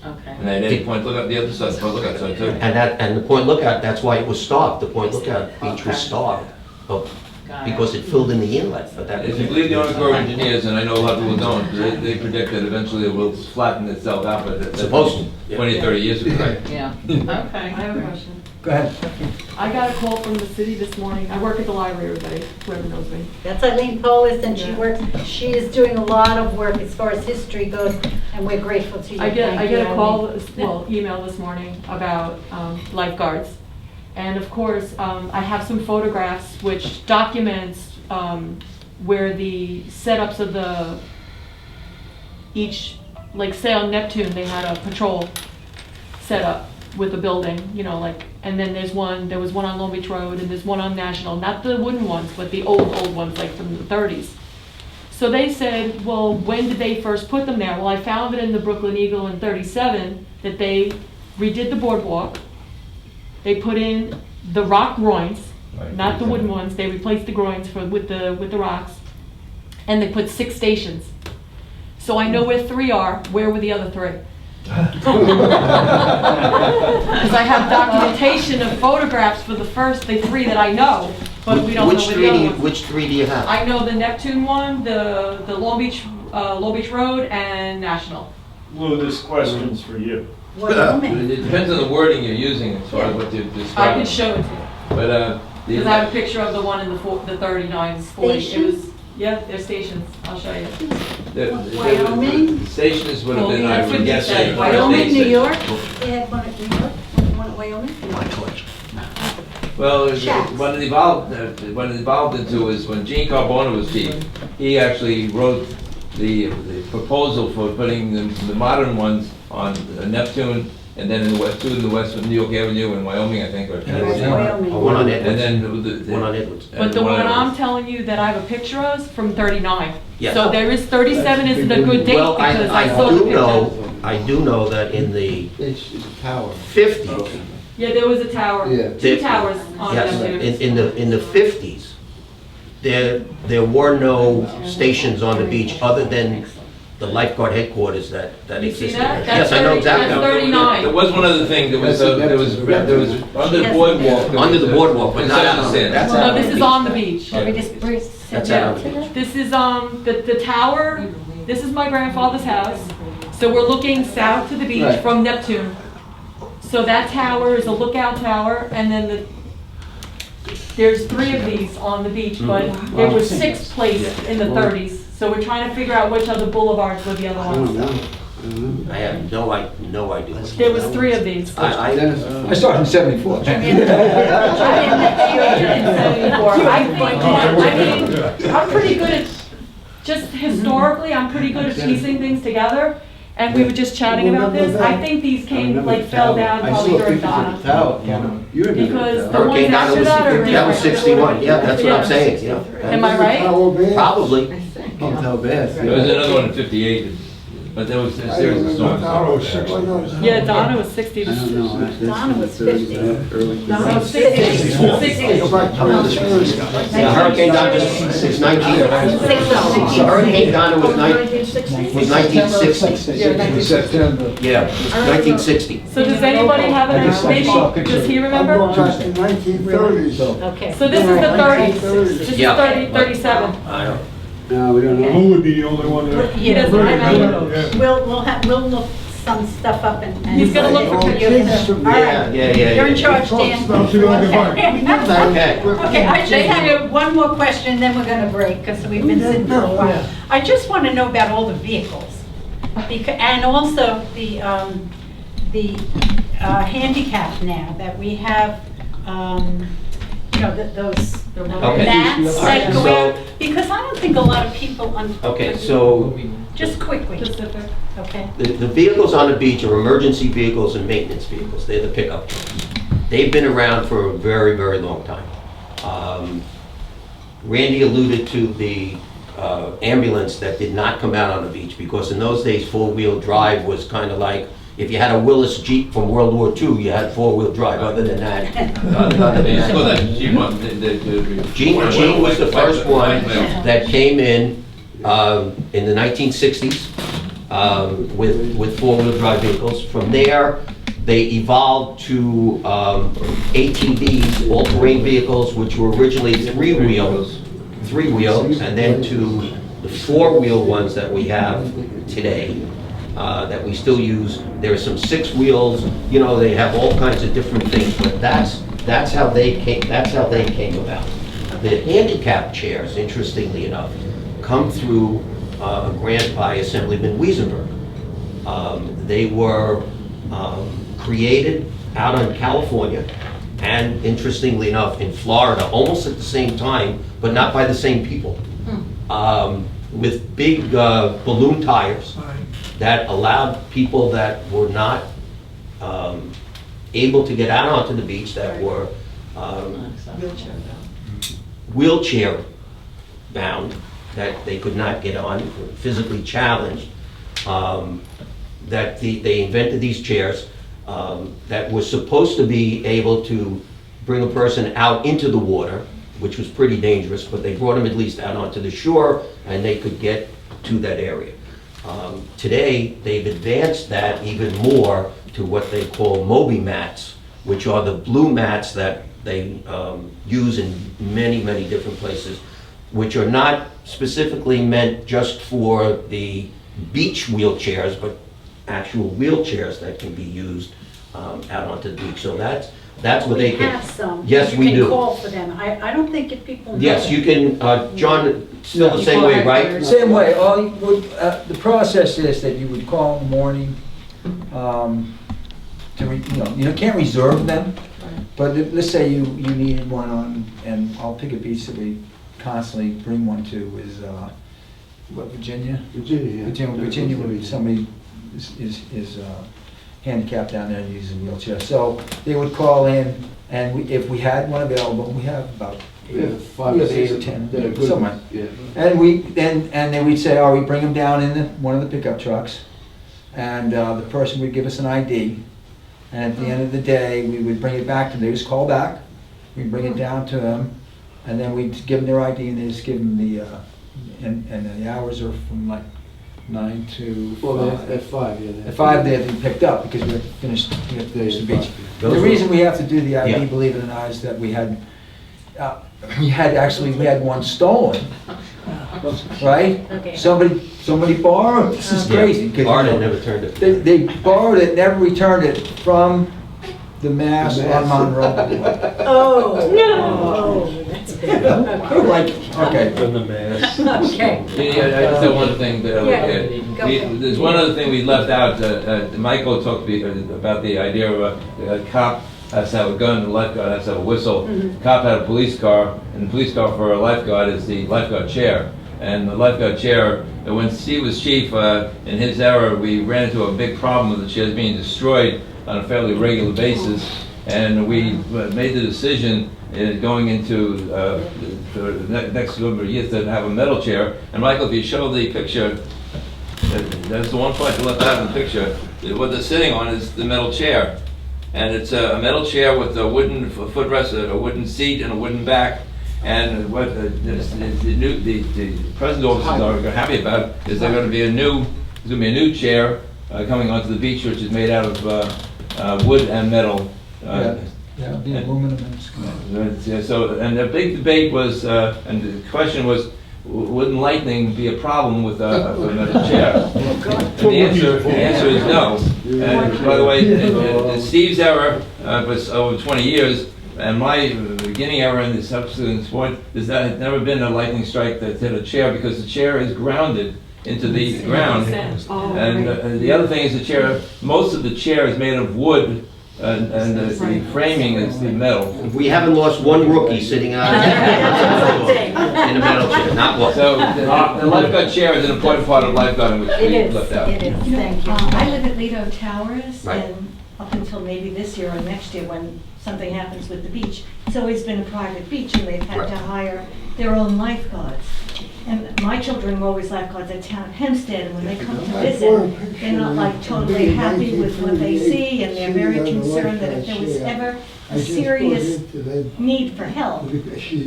Okay. And then they point, look at the other side, point, look outside too. And the Point Lookout, that's why it was starved. The Point Lookout beach was Okay. starved Got it. because it filled in the inlet. But that If you believe the Army Corps of Engineers, and I know a lot of people don't, they predict that eventually it will flatten itself out, but that's Supposed to. 20, 30 years ago. Yeah, okay. I have a question. Go ahead. I got a call from the city this morning. I work at the library, everybody, whoever knows me. That's Eileen Polis, and she Yeah. works, she is doing a lot of work as far as history goes, and we're grateful to you. I get Thank a you, call, Eileen. email this morning about lifeguards. And of course, I have some photographs which documents where the setups of like say on Neptune, they had a patrol set up with a building, and then there was one on Long Beach Road, and there's one on National, not the wooden ones, but the old ones, like from the 30s. So they said, well, when did they first put them there? Well, I found it in the Brooklyn Eagle in 37 that they redid the boardwalk. They put in the rock groins, not the wooden ones. They replaced the groins with the rocks, and they put 6 stations. So I know where 3 are. Where were the other 3? Because I have documentation of photographs for the 3 that I know, but we don't know where the other ones. Which 3 do you have? I know the Neptune one, the Long Beach Road, and National. Lou, this question's for you. It depends on the wording you're using as far as what you're I describing. can show it to you. But, Because I have a picture of the one in the 39s, 40. It was, yeah, they're stations. I'll show you. Wyoming? The stations would have been, Well, I that's would what guess. they said. Wyoming, New York? They had one at New York, one at Wyoming? My collection. Well, Shacks. what it evolved into is when Gene Carbone was chief, he actually wrote the proposal for putting the modern ones on Neptune, and then in the west, 2 in the west of New York Avenue in Wyoming, I think, or Tennessee. Wyoming. One on Edwards. And then One on Edwards. But the one I'm telling you that I have a picture of is from 39. Yes. So there is 37 isn't a good date Well, because I saw the picture. I do know that in the It's a tower. 50s, Yeah, there was a tower, Yeah. 2 towers on yes, Neptune. in the 50s, there were no stations on the beach other than the lifeguard headquarters that You see existed. that? Yes, I know exactly. That's 39. There was one other thing, there was under the boardwalk. Under the boardwalk, but not out. That's No, out this on is the on the beach. We just That's yeah. out on the beach. This is the tower, this is my grandfather's house. So we're looking south to the beach Right. from Neptune. So that tower is a lookout tower, and then there's 3 of these on the beach, but there were 6 placed in the 30s. So we're trying to figure out which other boulevards were the other I don't ones. know. I have no idea. There was 3 of these. I started in 74. I'm pretty good at, just historically, I'm pretty good at piecing things together. And we were just chatting about this. I think these came, like, fell down probably during Donna. Because the ones Hurricane Donna after was, that are different. that was 61, yeah, that's what I'm saying, yeah. Am I right? Probably. Can't tell bad. There was another one in 58, but there was a series of storms. Yeah, Donna was 60. I don't know. Donna was 50. Donna was 60. 60. Yeah, Hurricane Donna was Hurricane Donna was 1960. Yeah, 1960. So does anybody have an, maybe, does he remember? Back in 1930s. Okay. So this is the 30s. This is Yeah. 37. I don't. No, we don't know. Who would be the only one that? He doesn't remember. We'll look some stuff up and. He's gonna look for pictures. All right. Yeah. You're in charge, Dan. Okay. Okay, I just have one more question, then we're gonna break, because we've been sitting for a while. I just want to know about all the vehicles, and also the handicap now, that we have, those Okay. mats that go So- out, because I don't think a lot of people. Okay, so Just quickly, Pacific. okay? the vehicles on the beach are emergency vehicles and maintenance vehicles. They're the pickup trucks. They've been around for a very, very long time. Randy alluded to the ambulance that did not come out on the beach, because in those days, four-wheel drive was kind of like, if you had a Willis Jeep from World War II, you had four-wheel drive. Other than that, Gene was the first one that came in the 1960s with four-wheel drive vehicles. From there, they evolved to ATVs, all-terrain vehicles, which were originally three-wheel, and then to the four-wheel ones that we have today, that we still use. There are some six wheels, they have all kinds of different things, but that's how they came about. The handicap chairs, interestingly enough, come through a grant by Assemblyman Wiesenberg. They were created out in California and interestingly enough, in Florida, almost at the same time, but not by the same people, with big balloon tires that allowed people that were not able to get out onto the beach, that were wheelchair bound, that they could not get on, physically challenged, that they invented these chairs that were supposed to be able to bring a person out into the water, which was pretty dangerous, but they brought them at least out onto the shore and they could get to that area. Today, they've advanced that even more to what they call Moby mats, which are the blue mats that they use in many, many different places, which are not specifically meant just for the beach wheelchairs, but actual wheelchairs that can be used out onto the beach. So that's what they We can. have some. Yes, we You do. can call for them. I don't think if people know. Yes, you can, John, still the same way, right? Same way, all you would, the process is that you would call in the morning, you can't reserve them, but let's say you needed one on, and I'll pick a beach that we constantly bring one to is, Virginia? Virginia, where somebody is handicapped down there and using a wheelchair. So they would call in, and if we had one available, we have about eight or 10, somewhere. And then we'd say, we'd bring them down in one of the pickup trucks, and the person would give us an ID, and at the end of the day, we would bring it back to them. They just call back, we'd bring it down to them, and then we'd give them their ID, and they just give them the, and the hours are from like 9 to 5. At 5, yeah. At 5, they have to be picked up because we have to finish the beach. The Those reason we have to do the ID, Yeah. believe it or not, is that we had one stolen, right? Okay. Somebody borrowed it. This is crazy. 'Cause, Barnett never turned it. They borrowed it, never returned it from the Mass on Monroe. Oh, no. Oh, that's bad. Okay. From the mass. Okay. Yeah, I just have one thing that I would Yeah, add. go ahead. There's one other thing we left out. Michael talked about the idea of a cop has to have a gun, the lifeguard has to have a whistle. Mhm. Cop had a police car, and the police car for a lifeguard is the lifeguard chair. And the lifeguard chair, when Steve was chief, in his era, we ran into a big problem with the chairs being destroyed on a fairly regular basis. And we made the decision going into the next number of years to have a metal chair. And Michael, if you show the picture, that's the one point you left out in the picture. What they're sitting on is the metal chair. And it's a metal chair with a wooden footrest, a wooden seat, and a wooden back. And what the present officers are happy about is there's going to be a new chair coming onto the beach, which is made out of wood and metal. Yeah, the aluminum and So, and the big debate was, and the question was, wouldn't lightning be a problem with a metal chair? And the answer is no. And by the way, in Steve's era was over 20 years, and my beginning era in the subsequent point is that had never been a lightning strike that hit a chair because the chair is grounded into the ground. And the other thing is the chair, most of the chair is made of wood, and the framing is the metal. We haven't lost one rookie sitting out in a metal chair, not one. So the lifeguard chair is an important part of lifeguarding, which we left out. It is, thank you. I live at Lido Towers, Right. and up until maybe this year or next year, when something happens with the beach, it's always been a private beach, and they've had to hire their own lifeguards. And my children were always lifeguards at Town Hempstead, and when they come to visit, they're not like totally happy with what they see, and they're very concerned that if there was ever a serious need for help,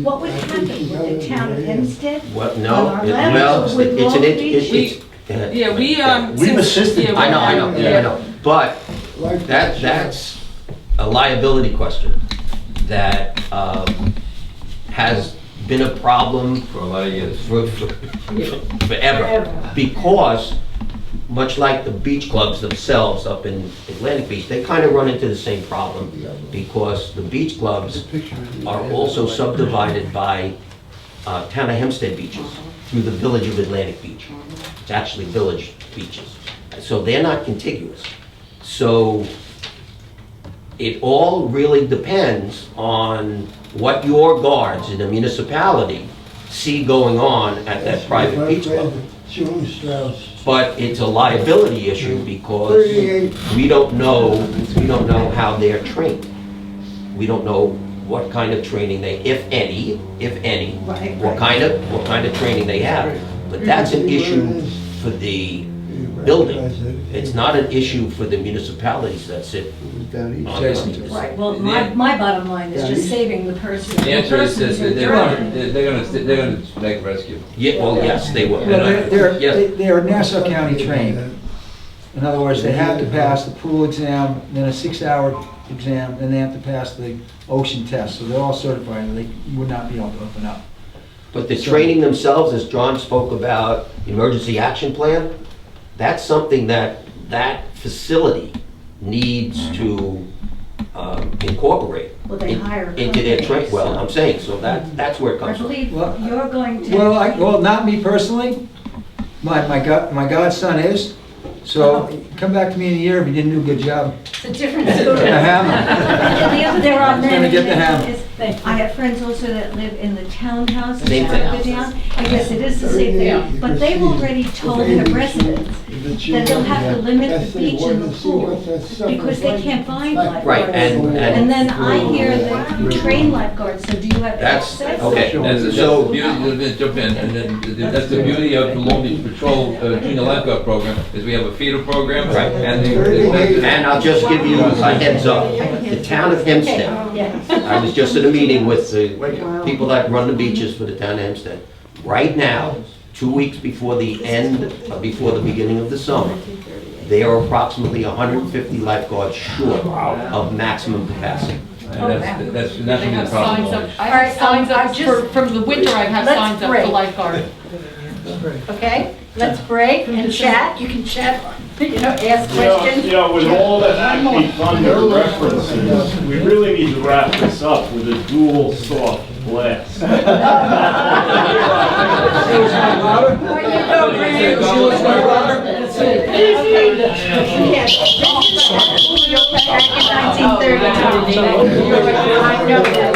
what would happen with the Town of Hempstead? What, On no, our level, well, with it's an, Long Beach? Yeah, We've since- assisted. yeah, we I know, have, I know. But that's a liability question that has been a problem for a lot of years, forever, because much like the beach clubs themselves up in Atlantic Beach, they kind of run into the same problem because the beach clubs are also subdivided by Town of Hempstead beaches through the village of Atlantic Beach. It's actually village beaches. So they're not contiguous. So it all really depends on what your guards in the municipality see going on at that private beach club. But it's a liability issue because we don't know how they're trained. We don't know what kind of training they, if any, what kind of training they have. But that's an issue for the building. It's not an issue for the municipalities that sit on the. Right, well, my bottom line is just saving the person. The answer is The that person they're gonna make a rescue. Yeah, well, yes, they will. Well, Yes. they're Nassau County trained. In other words, they have to pass the pool exam, then a 6-hour exam, then they have to pass the ocean test. So they're all certified, and they would not be able to open up. But the training themselves, as John spoke about, emergency action plan, that's something that facility needs to incorporate Well, they hire into their companies, training. Well, so- I'm saying, so that's where it I comes from. believe you're going to. Well, not me personally. My godson is. So come back to me in a year if you didn't do a good job. It's a different story. The hammer. And the other, there are He's gonna many, get the many, hammer. is, I have friends also that live in the townhouses. Same that are thing. down. And yes, it is the same thing, but they've already told the residents that they'll have to limit the beach and the pool because they can't find lifeguards. Right, And then I hear that you train lifeguards, so do you have That's, access? okay, That's the so, beauty, let me jump in, and then that's the beauty of the Long Beach Patrol Junior Lifeguard Program, is we have a feeder program. Right. And and I'll just give you a heads up. The town of Hempstead, I was just in a meeting with the people that run the beaches for the town of Hempstead. Right now, 2 weeks before the beginning of the summer, they are approximately 150 lifeguards short of maximum capacity. And that's They not have the problem. signs up, I All right, have signs I up, just- from the winter, I have Let's signs up break. for lifeguard. Okay, let's break and chat. You can chat, ask questions. Yeah, with all that Acme Thunder references, we really need to wrap this up with a dual soft blast. Back in 1932. I know that.